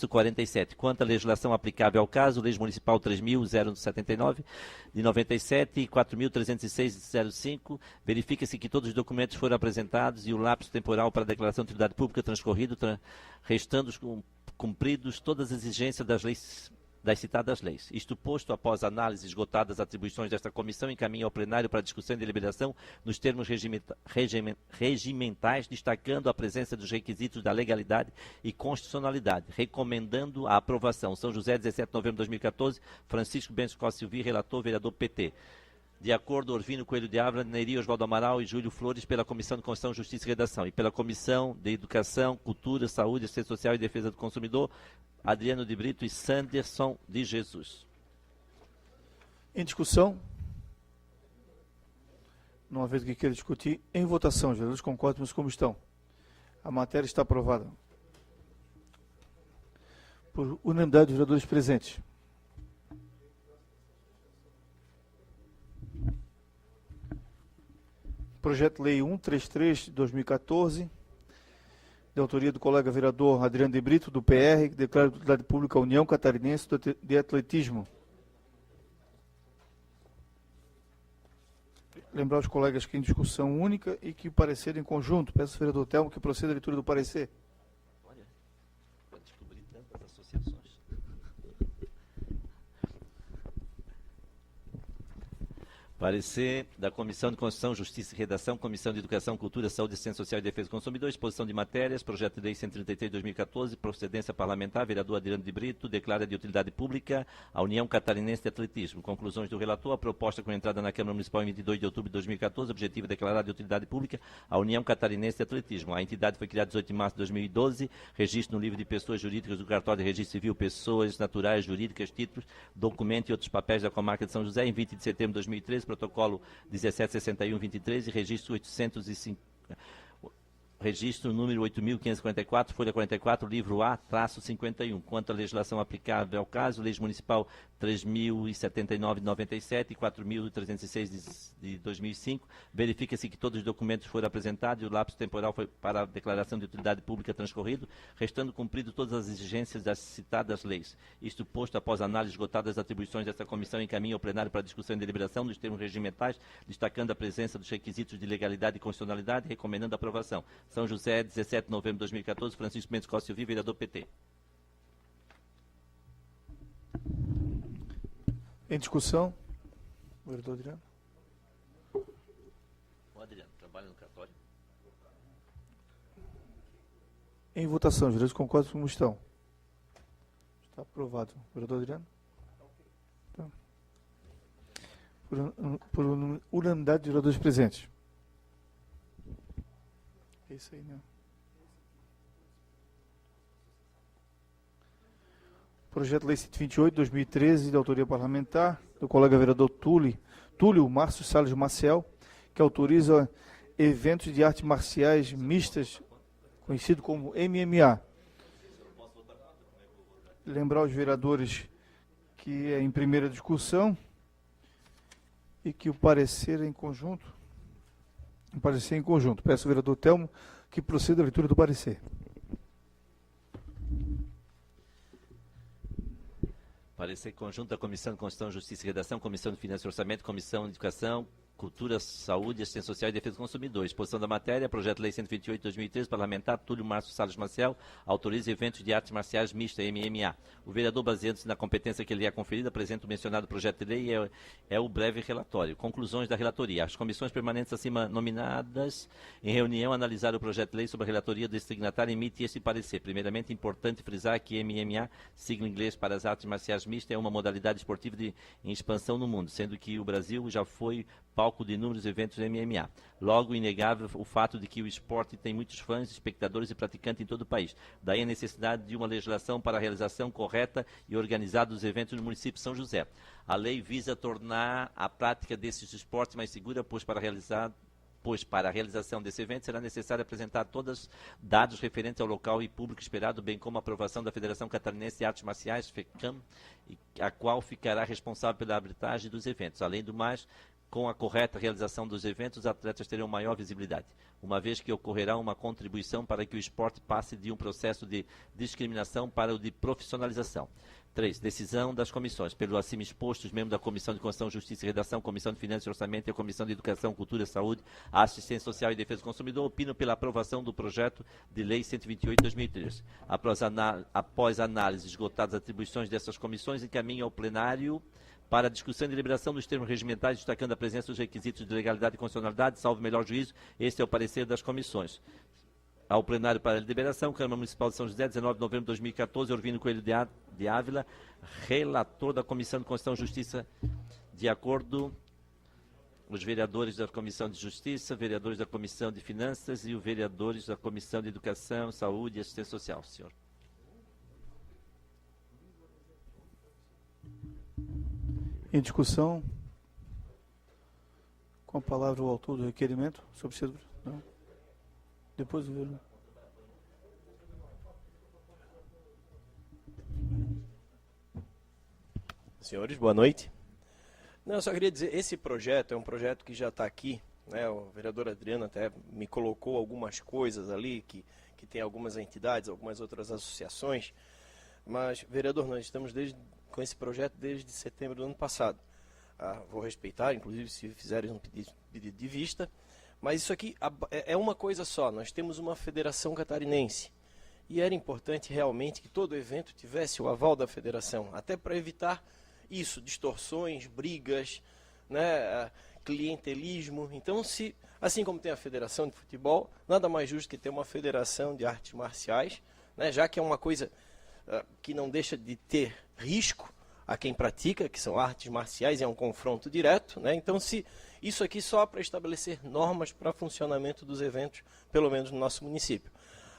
Speaker 2: 47. Quanto à legislação aplicável ao caso, Leis Municipal 3.079, de 97 e 4.306/05, verifica-se que todos os documentos foram apresentados e o lapso temporal para a declaração de utilidade pública transcorrido, restando cumpridos todas as exigências das citadas leis. Isto posto, após análise esgotadas as atribuições desta comissão, encaminha ao plenário para discussão e deliberação nos termos regimentais, destacando a presença dos requisitos da legalidade e constitucionalidade, recomendando a aprovação. São José, 17 de novembro de 2014, Francisco Bento Costa Silvi, relator, vereador PT. De acordo, Orvino Coelho de Ávila, Neri Osvaldo Amaral e Júlio Flores, pela Comissão de Constituição, Justiça e Redação, e pela Comissão de Educação, Cultura, Saúde, Assistência Social e Defesa do Consumidor, Adriano de Brito e Sanderson de Jesus.
Speaker 1: Em discussão? Não havendo que queira discutir, em votação. Os vereadores concordam, mas como estão? A matéria está aprovada por unanimidade dos vereadores presentes. Projeto de Lei 133 de 2014, de autoria do colega vereador Adriano de Brito, do PR, que declara de utilidade pública a União Catarinense de Atletismo. Lembrar os colegas que em discussão única e que parecer em conjunto. Peço ao vereador Telmo que proceda à leitura do parecer.
Speaker 2: Olha, para descobrir tantas associações. Parecer da Comissão de Constituição, Justiça e Redação, Comissão de Educação, Cultura, Saúde, Assistência Social e Defesa do Consumidor, exposição de matérias, projeto de lei 133 de 2014, procedência parlamentar, vereador Adriano de Brito, declara de utilidade pública a União Catarinense de Atletismo. Conclusões do relator, a proposta com entrada na Câmara Municipal em 22 de outubro de 2014, objetivo declarar de utilidade pública a União Catarinense de Atletismo. A entidade foi criada 18 de março de 2012, registro no livro de pessoas jurídicas do cartório de registro civil, pessoas naturais, jurídicas, títulos, documento e outros papéis da comarca de São José, em 20 de setembro de 2013, protocolo 1761-23 e registro 805. Registro número 8.544, folha 44, livro A-51. Quanto à legislação aplicável ao caso, Leis Municipal 3.079 de 97 e 4.306 de 2005, verifica-se que todos os documentos foram apresentados e o lapso temporal foi para a declaração de utilidade pública transcorrido, restando cumprido todas as exigências das citadas leis. Isto posto, após análise esgotada das atribuições desta comissão, encaminha ao plenário para discussão e deliberação nos termos regimentais, destacando a presença dos requisitos de legalidade e constitucionalidade, recomendando a aprovação. São José, 17 de novembro de 2014, Francisco Mendes Costa Silva, vereador PT.
Speaker 1: Em discussão, o vereador Adriano.
Speaker 2: O Adriano, trabalha no cartório.
Speaker 1: Em votação, os vereadores concordam como estão? Está aprovado. Vereador Adriano? Tá. Por unanimidade dos vereadores presentes. É isso aí, né? Projeto de Lei 128, 2013, de autoria parlamentar, do colega vereador Túlio Márcio Salles Maciel, que autoriza eventos de artes marciais mistas, conhecido como MMA. Lembrar aos vereadores que é em primeira discussão e que o parecer é em conjunto. Parecer em conjunto. Peço ao vereador Telmo que proceda à leitura do parecer.
Speaker 2: Parecer conjunto da Comissão de Constituição, Justiça e Redação, Comissão de Finanças e Orçamento, Comissão de Educação, Cultura, Saúde, Assistência Social e Defesa do Consumidor. Exposição da matéria, projeto de lei 128 de 2013, parlamentar Túlio Márcio Salles Maciel, autoriza eventos de artes marciais mistas, MMA. O vereador, baseando-se na competência que lhe é conferida, apresenta o mencionado projeto de lei e é o breve relatório. Conclusões da relatoria. As comissões permanentes acima nominadas, em reunião, analisaram o projeto de lei sobre a relatoria do signatário e emite este parecer. Primeiramente, importante frisar que MMA, sigla em inglês para as artes marciais mistas, é uma modalidade esportiva em expansão no mundo, sendo que o Brasil já foi palco de inúmeros eventos MMA. Logo, inegável o fato de que o esporte tem muitos fãs, espectadores e praticantes em todo o país. Daí a necessidade de uma legislação para a realização correta e organizada dos eventos no município de São José. A lei visa tornar a prática desses esportes mais segura, pois para a realização desse evento será necessário apresentar todos os dados referentes ao local e público esperado, bem como a aprovação da Federação Catarinense de Artes Marciais, FECAM, a qual ficará responsável pela arbitragem dos eventos. Além do mais, Com a correta realização dos eventos, os atletas terão maior visibilidade, uma vez que ocorrerá uma contribuição para que o esporte passe de um processo de discriminação para o de profissionalização. 3. Decisão das comissões. Pelo acima exposto, os membros da Comissão de Constituição, Justiça e Redação, Comissão de Finanças e Orçamento e a Comissão de Educação, Cultura, Saúde, Assistência Social e Defesa do Consumidor opinam pela aprovação do projeto de Lei 128/2003. Após análise esgotadas as atribuições dessas comissões, encaminha ao plenário para a discussão e deliberação dos termos regimentais, destacando a presença dos requisitos de legalidade e constitucionalidade, salvo melhor juízo. Este é o parecer das comissões. Ao plenário para a deliberação, Câmara Municipal de São José, 19 de novembro de 2014, Orvino Coelho de Ávila, relator da Comissão de Constituição e Justiça, de acordo os vereadores da Comissão de Justiça, vereadores da Comissão de Finanças e os vereadores da Comissão de Educação, Saúde e Assistência Social. Senhor.
Speaker 1: Em discussão, com a palavra o autor do requerimento. Senhor presidente, não? Depois o vereador.
Speaker 7: Senhores, boa noite. Não, eu só queria dizer, esse projeto é um projeto que já está aqui, né? O vereador Adriano até me colocou algumas coisas ali, que tem algumas entidades, algumas outras associações, mas, vereador, nós estamos com esse projeto desde setembro do ano passado. Vou respeitar, inclusive, se fizerem um pedido de vista, mas isso aqui é uma coisa só. Nós temos uma federação catarinense e era importante realmente que todo evento tivesse o aval da federação, até para evitar isso, distorções, brigas, né, clientelismo. Então, assim como tem a federação de futebol, nada mais justo que ter uma federação de artes marciais, né, já que é uma coisa que não deixa de ter risco a quem pratica, que são artes marciais, é um confronto direto, né? Então, isso aqui só para estabelecer normas para funcionamento dos eventos, pelo menos no nosso município.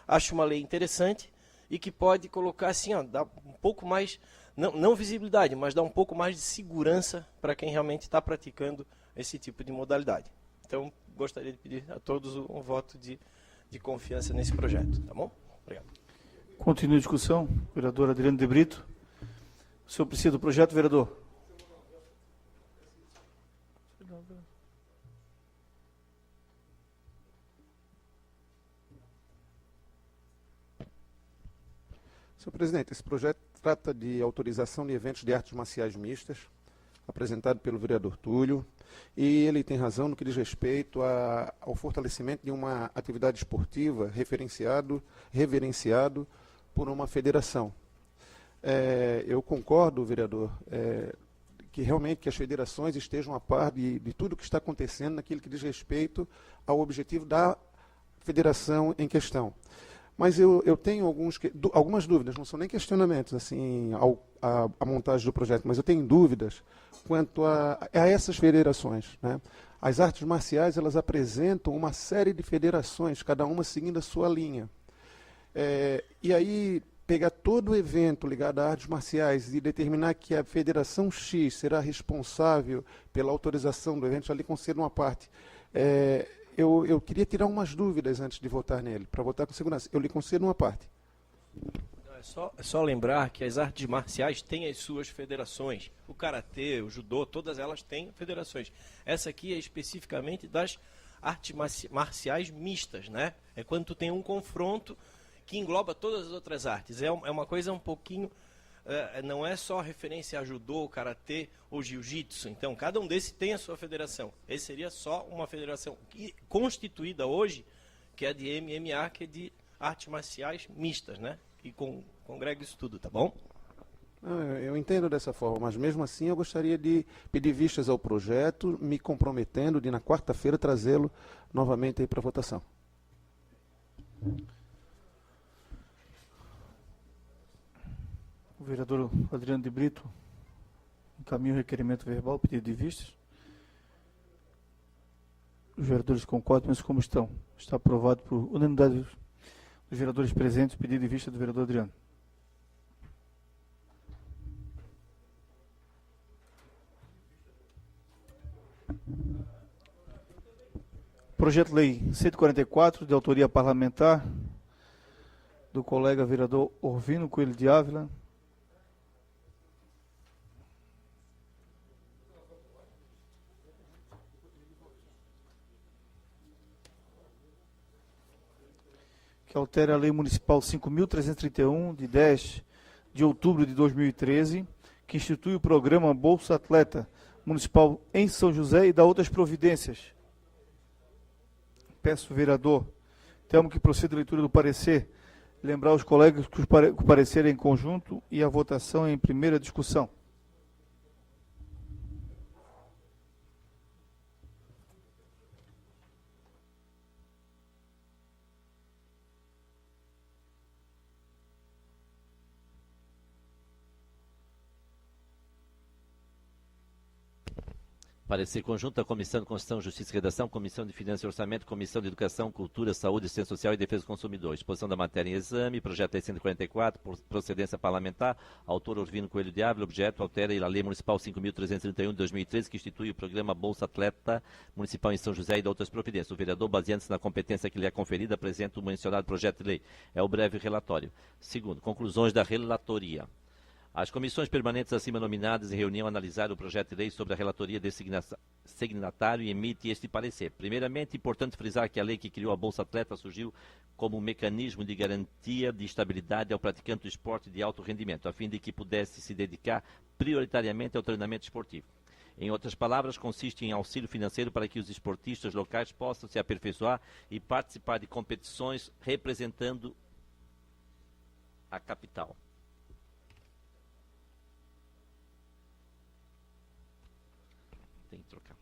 Speaker 7: Acho uma lei interessante e que pode colocar assim, dar um pouco mais, não visibilidade, mas dar um pouco mais de segurança para quem realmente está praticando esse tipo de modalidade. Então, gostaria de pedir a todos um voto de confiança nesse projeto, tá bom? Obrigado.
Speaker 1: Continua a discussão. Vereador Adriano de Brito. O senhor precisa do projeto, vereador?
Speaker 8: Senhor presidente, esse projeto trata de autorização de eventos de artes marciais mistas, apresentado pelo vereador Túlio, e ele tem razão no que diz respeito ao fortalecimento de uma atividade esportiva reverenciado por uma federação. Eu concordo, vereador, que realmente que as federações estejam a par de tudo o que está acontecendo naquilo que diz respeito ao objetivo da federação em questão. Mas eu tenho algumas dúvidas, não são nem questionamentos assim à montagem do projeto, mas eu tenho dúvidas quanto a essas federações, né? As artes marciais, elas apresentam uma série de federações, cada uma seguindo a sua linha. E aí, pegar todo o evento ligado a artes marciais e determinar que a Federação X será responsável pela autorização do evento, já lhe concedo uma parte. Eu queria tirar umas dúvidas antes de votar nele, para votar com segurança. Eu lhe concedo uma parte.
Speaker 7: É só lembrar que as artes marciais têm as suas federações. O karatê, o judô, todas elas têm federações. Essa aqui é especificamente das artes marciais mistas, né? É quando tu tem um confronto que engloba todas as outras artes. É uma coisa um pouquinho... não é só referência a judô, karatê ou jiu-jitsu. Então, cada um desses tem a sua federação. Esse seria só uma federação constituída hoje, que é de MMA, que é de artes marciais mistas, né? E congrega isso tudo, tá bom?
Speaker 8: Eu entendo dessa forma, mas mesmo assim eu gostaria de pedir vistas ao projeto, me comprometendo de na quarta-feira trazê-lo novamente aí para votação.
Speaker 1: O vereador Adriano de Brito encaminha o requerimento verbal, pedido de vistas. Os vereadores concordam, mas como estão? Está aprovado por unanimidade dos vereadores presentes, pedido de vista do vereador Adriano. Projeto de Lei 144, de autoria parlamentar, do colega vereador Orvino Coelho de Ávila. que altera a Lei Municipal 5.331, de 10 de outubro de 2013, que institui o programa Bolsa Atleta Municipal em São José e dá outras providências. Peço, vereador Telmo, que proceda a leitura do parecer. Lembrar os colegas que o parecer é em conjunto e a votação é em primeira discussão.
Speaker 2: Parecer conjunto da Comissão de Constituição, Justiça e Redação, Comissão de Finanças e Orçamento, Comissão de Educação, Cultura, Saúde, Assistência Social e Defesa do Consumidor. Exposição da matéria em exame, projeto Lei 144, procedência parlamentar, autor Orvino Coelho de Ávila, objeto altera a Lei Municipal 5.331 de 2013, que institui o programa Bolsa Atleta Municipal em São José e de outras providências. O vereador, baseando-se na competência que lhe é conferida, apresenta o mencionado projeto de lei. É o breve relatório. Segundo, conclusões da relatoria. As comissões permanentes acima nominadas em reunião analisaram o projeto de lei sobre a relatoria desse signatário e emite este parecer. Primeiramente, importante frisar que a lei que criou a Bolsa Atleta surgiu como um mecanismo de garantia de estabilidade ao praticante do esporte de alto rendimento, a fim de que pudesse se dedicar prioritariamente ao treinamento esportivo. Em outras palavras, consiste em auxílio financeiro para que os esportistas locais possam se aperfeiçoar e participar de competições representando a capital. Tem que trocar.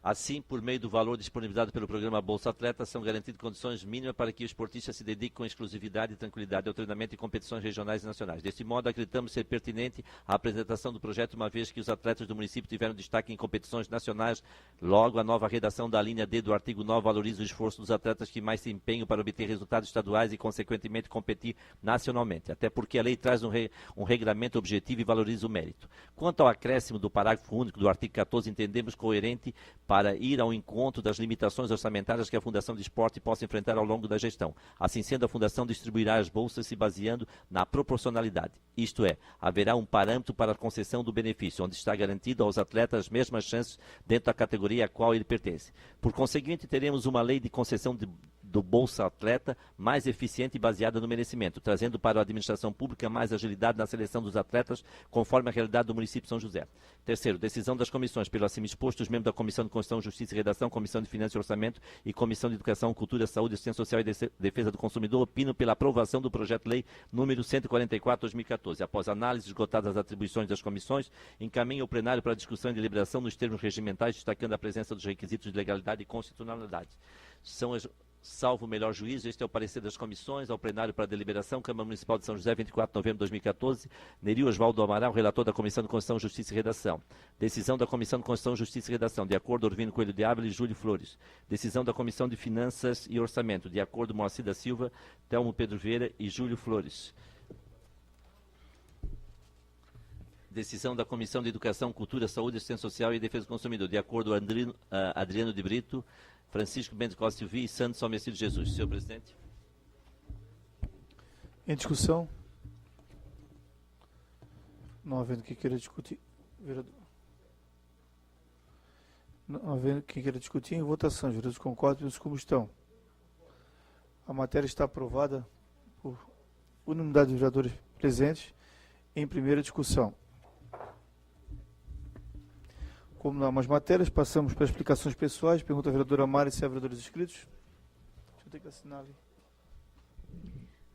Speaker 2: Assim, por meio do valor disponibilizado pelo programa Bolsa Atleta, são garantidas condições mínimas para que o esportista se dedique com exclusividade e tranquilidade ao treinamento em competições regionais e nacionais. Deste modo, acreditamos ser pertinente a apresentação do projeto, uma vez que os atletas do município tiveram destaque em competições nacionais. Logo, a nova redação da linha D do artigo 9 valoriza o esforço dos atletas que mais se empenham para obter resultados estaduais e, consequentemente, competir nacionalmente. Até porque a lei traz um regramento objetivo e valoriza o mérito. Quanto ao acréscimo do parágrafo único do artigo 14, entendemos coerente para ir ao encontro das limitações orçamentárias que a Fundação de Esporte possa enfrentar ao longo da gestão. Assim sendo, a Fundação distribuirá as bolsas se baseando na proporcionalidade. Isto é, haverá um parâmetro para a concessão do benefício, onde está garantido aos atletas as mesmas chances dentro da categoria a qual ele pertence. Por conseguinte, teremos uma lei de concessão do Bolsa Atleta mais eficiente e baseada no merecimento, trazendo para a administração pública mais agilidade na seleção dos atletas, conforme a realidade do município de São José. Terceiro, decisão das comissões. Pelo acima exposto, os membros da Comissão de Constituição, Justiça e Redação, Comissão de Finanças e Orçamento e Comissão de Educação, Cultura, Saúde, Assistência Social e Defesa do Consumidor opinam pela aprovação do projeto de lei número 144/2014. Após análise esgotadas as atribuições das comissões, encaminha o plenário para discussão e deliberação nos termos regimentais, destacando a presença dos requisitos de legalidade e constitucionalidade. Salvo o melhor juízo, este é o parecer das comissões, ao plenário para deliberação, Câmara Municipal de São José, 24 de novembro de 2014, Neri Osvaldo Amaral, relator da Comissão de Constituição, Justiça e Redação. Decisão da Comissão de Constituição, Justiça e Redação, de acordo Orvino Coelho de Ávila e Júlio Flores. Decisão da Comissão de Finanças e Orçamento, de acordo Moacir da Silva, Telmo Pedro Vieira e Júlio Flores. Decisão da Comissão de Educação, Cultura, Saúde, Assistência Social e Defesa do Consumidor, de acordo Adriano de Brito, Francisco Mendes Costa Silvi e Santos Salmecílio Jesus. Senhor presidente.
Speaker 1: Em discussão. Não havendo quem queira discutir. Vereador. Não havendo quem queira discutir, em votação. Os vereadores concordam como estão. A matéria está aprovada por unanimidade dos vereadores presentes em primeira discussão. Como não há mais matérias, passamos para explicações pessoais. Pergunta a vereadora Mari se há vereadores inscritos. Deixa eu ter que assinar ali.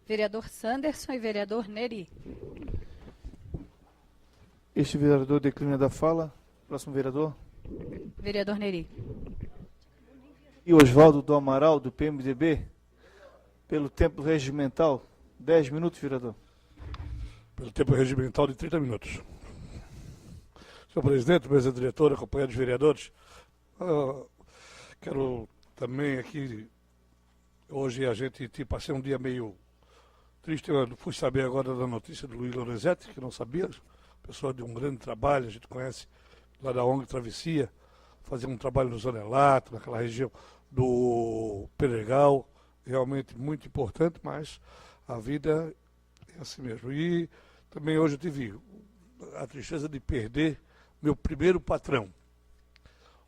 Speaker 3: Vereador Sanderson e vereador Neri.
Speaker 1: Este vereador declina da fala. Próximo vereador.
Speaker 3: Vereador Neri.
Speaker 1: E Osvaldo do Amaral, do PMDB, pelo tempo regimental, 10 minutos, vereador.
Speaker 9: Pelo tempo regimental de 30 minutos. Senhor presidente, mesa diretora, companheiros vereadores, quero também aqui, hoje a gente passei um dia meio triste, eu fui saber agora da notícia do Luiz Lorenzetti, que não sabia, pessoa de um grande trabalho, a gente conhece lá da ONG Travessia, fazia um trabalho no Zonelato, naquela região do Pedregal, realmente muito importante, mas a vida é assim mesmo. E também hoje eu tive a tristeza de perder meu primeiro patrão.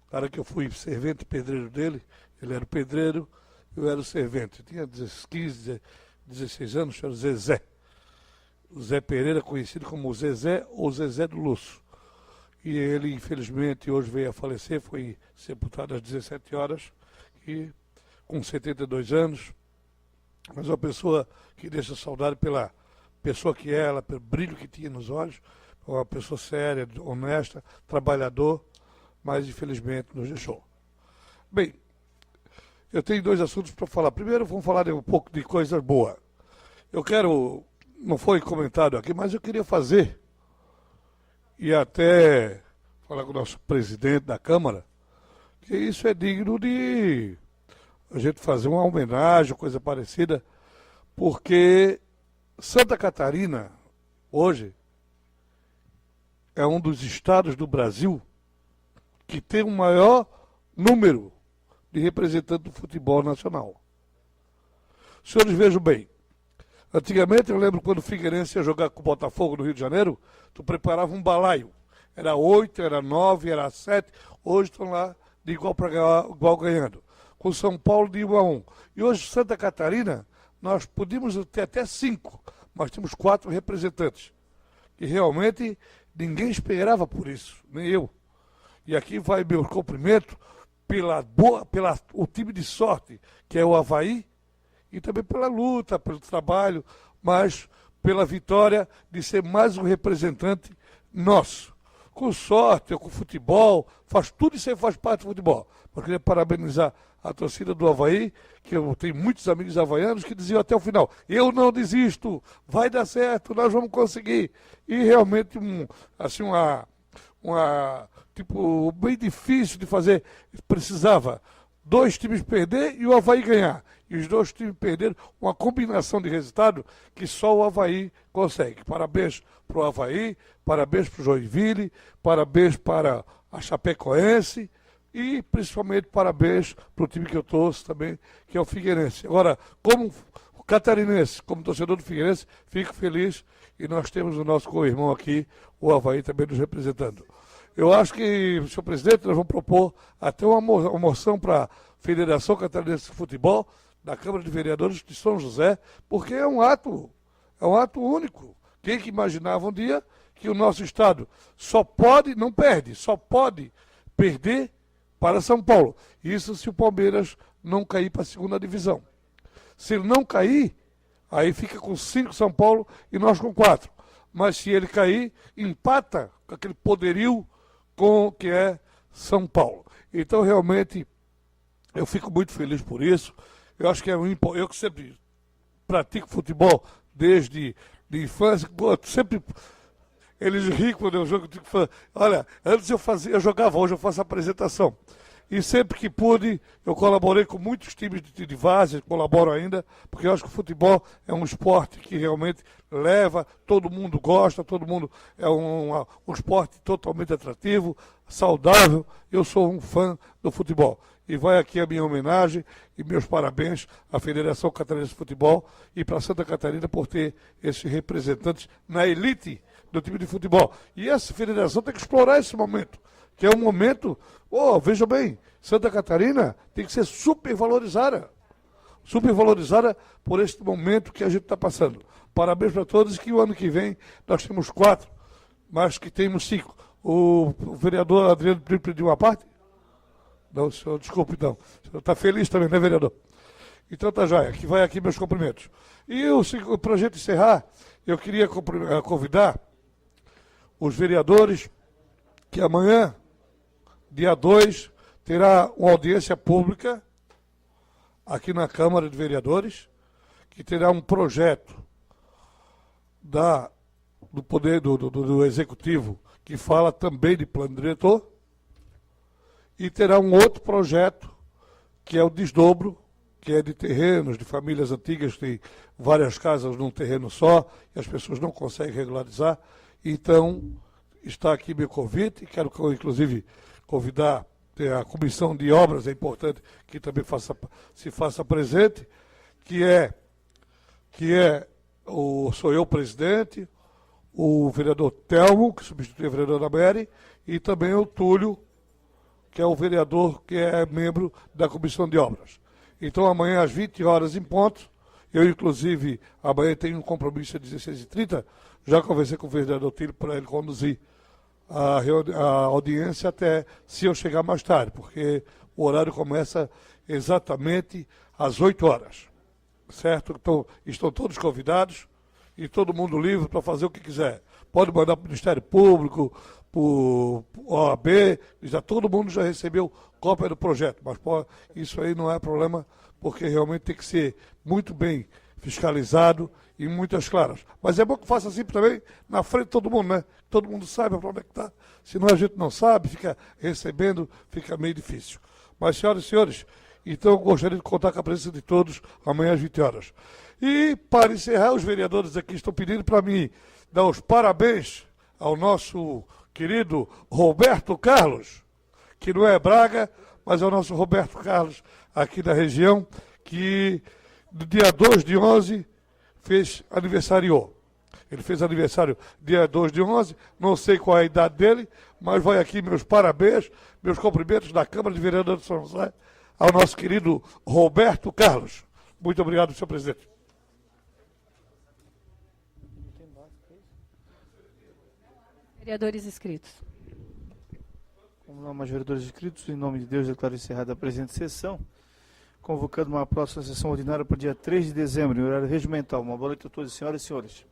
Speaker 9: O cara que eu fui servente pedreiro dele, ele era o pedreiro, eu era o servente. Eu tinha 15, 16 anos, era o Zezé. O Zé Pereira, conhecido como Zezé ou Zezé do Lúcio. E ele, infelizmente, hoje veio a falecer, foi sepultado às 17 horas, e com 72 anos, mas uma pessoa que deixa saudade pela pessoa que é ela, pelo brilho que tinha nos olhos, uma pessoa séria, honesta, trabalhador, mas infelizmente nos deixou. Bem, eu tenho dois assuntos para falar. Primeiro, vamos falar um pouco de coisa boa. Eu quero, não foi comentado aqui, mas eu queria fazer, e até falar com o nosso presidente da Câmara, que isso é digno de a gente fazer uma homenagem, coisa parecida, porque Santa Catarina, hoje, é um dos estados do Brasil que tem o maior número de representantes do futebol nacional. Os senhores vejam bem, antigamente eu lembro quando o Figueirense ia jogar com o Botafogo no Rio de Janeiro, tu preparava um balaio. Era 8, era 9, era 7, hoje estão lá de igual para igual ganhando. Com São Paulo de 1-1. E hoje Santa Catarina, nós podíamos ter até 5, mas temos 4 representantes. E realmente ninguém esperava por isso, nem eu. E aqui vai meu cumprimento pela o time de sorte, que é o Avaí, e também pela luta, pelo trabalho, mas pela vitória de ser mais um representante nosso. Com sorte, com futebol, tudo isso aí faz parte do futebol. Eu queria parabenizar a torcida do Avaí, que eu tenho muitos amigos havaianos que diziam até o final, eu não desisto, vai dar certo, nós vamos conseguir. E realmente, tipo, bem difícil de fazer, precisava 2 times perder e o Avaí ganhar. E os 2 times perderam uma combinação de resultado que só o Avaí consegue. Parabéns para o Avaí, parabéns para o Joinville, parabéns para a Chapecoense e principalmente parabéns para o time que eu torço também, que é o Figueirense. Agora, como catarinense, como torcedor do Figueirense, fico feliz e nós temos o nosso co-irmão aqui, o Avaí também nos representando. Eu acho que, senhor presidente, nós vamos propor até uma moção para a Federação Catarinense de Futebol, da Câmara de Vereadores de São José, porque é um ato único. Quem que imaginava um dia que o nosso estado só pode perder para São Paulo. Isso se o Palmeiras não cair para a 2ª divisão. Se ele não cair, aí fica com 5 São Paulo e nós com 4. Mas se ele cair, empata com aquele poderio com o que é São Paulo. Então, realmente, eu fico muito feliz por isso. Eu acho que eu que sempre pratico futebol desde de infância, sempre eles riem quando eu jogo. Olha, antes eu jogava, hoje eu faço a apresentação. E sempre que pude, eu colaborei com muitos times de várzea, colaboro ainda, porque eu acho que o futebol é um esporte que realmente leva, todo mundo gosta, todo mundo é um esporte totalmente atrativo, saudável. Eu sou um fã do futebol. E vai aqui a minha homenagem e meus parabéns à Federação Catarinense de Futebol e para Santa Catarina por ter esses representantes na elite do time de futebol. E essa federação tem que explorar esse momento, que é um momento, veja bem, Santa Catarina tem que ser supervalorizada por este momento que a gente está passando. Parabéns para todos, que o ano que vem nós temos 4, mas que temos 5. O vereador Adriano pediu uma parte? Não, senhor, desculpe, não. O senhor está feliz também, né, vereador? Então tá joia, que vai aqui meus cumprimentos. E para a gente encerrar, eu queria convidar os vereadores que amanhã, dia 2, terá uma audiência pública aqui na Câmara de Vereadores, que terá um projeto do Poder do Executivo, que fala também de plano diretor, e terá um outro projeto, que é o desdobro, que é de terrenos, de famílias antigas, que tem várias casas num terreno só, e as pessoas não conseguem regularizar. Então, está aqui meu convite, quero inclusive convidar a Comissão de Obras, é importante que também se faça presente, sou eu o presidente, o vereador Telmo, que substitui o vereador Nameri, e também o Túlio, que é o vereador que é membro da Comissão de Obras. Então, amanhã às 20 horas em ponto, eu, inclusive, amanhã tenho um compromisso às 16h30, já conversei com o vereador Tílio para ele conduzir a audiência até se eu chegar mais tarde, porque o horário começa exatamente às 8 horas, certo? Então, estão todos convidados e todo mundo livre para fazer o que quiser. Pode mandar para o Ministério Público, para o OAB, todo mundo já recebeu cópia do projeto, mas isso aí não é problema, porque realmente tem que ser muito bem fiscalizado e muitas claras. Mas é bom que faça assim também na frente de todo mundo, né? Todo mundo saiba para onde é que está. Senão a gente não sabe, fica recebendo, fica meio difícil. Mas, senhoras e senhores, então eu gostaria de contar com a presença de todos amanhã às 20 horas. E, para encerrar, os vereadores aqui estão pedindo para mim dar os parabéns ao nosso querido Roberto Carlos, que não é Braga, mas é o nosso Roberto Carlos aqui da região, que no dia 2 de 11 aniversariou. Ele fez aniversário dia 2 de 11, não sei qual é a idade dele, mas vai aqui meus parabéns, meus cumprimentos da Câmara de Vereadores de São José ao nosso querido Roberto Carlos. Muito obrigado, senhor presidente.
Speaker 3: Vereadores inscritos.
Speaker 1: Como não há mais vereadores inscritos, em nome de Deus, declaro encerrada a presente sessão, convocando uma próxima sessão ordinária para o dia 3 de dezembro, em horário regimental. Uma boa noite a todos, senhoras e senhores.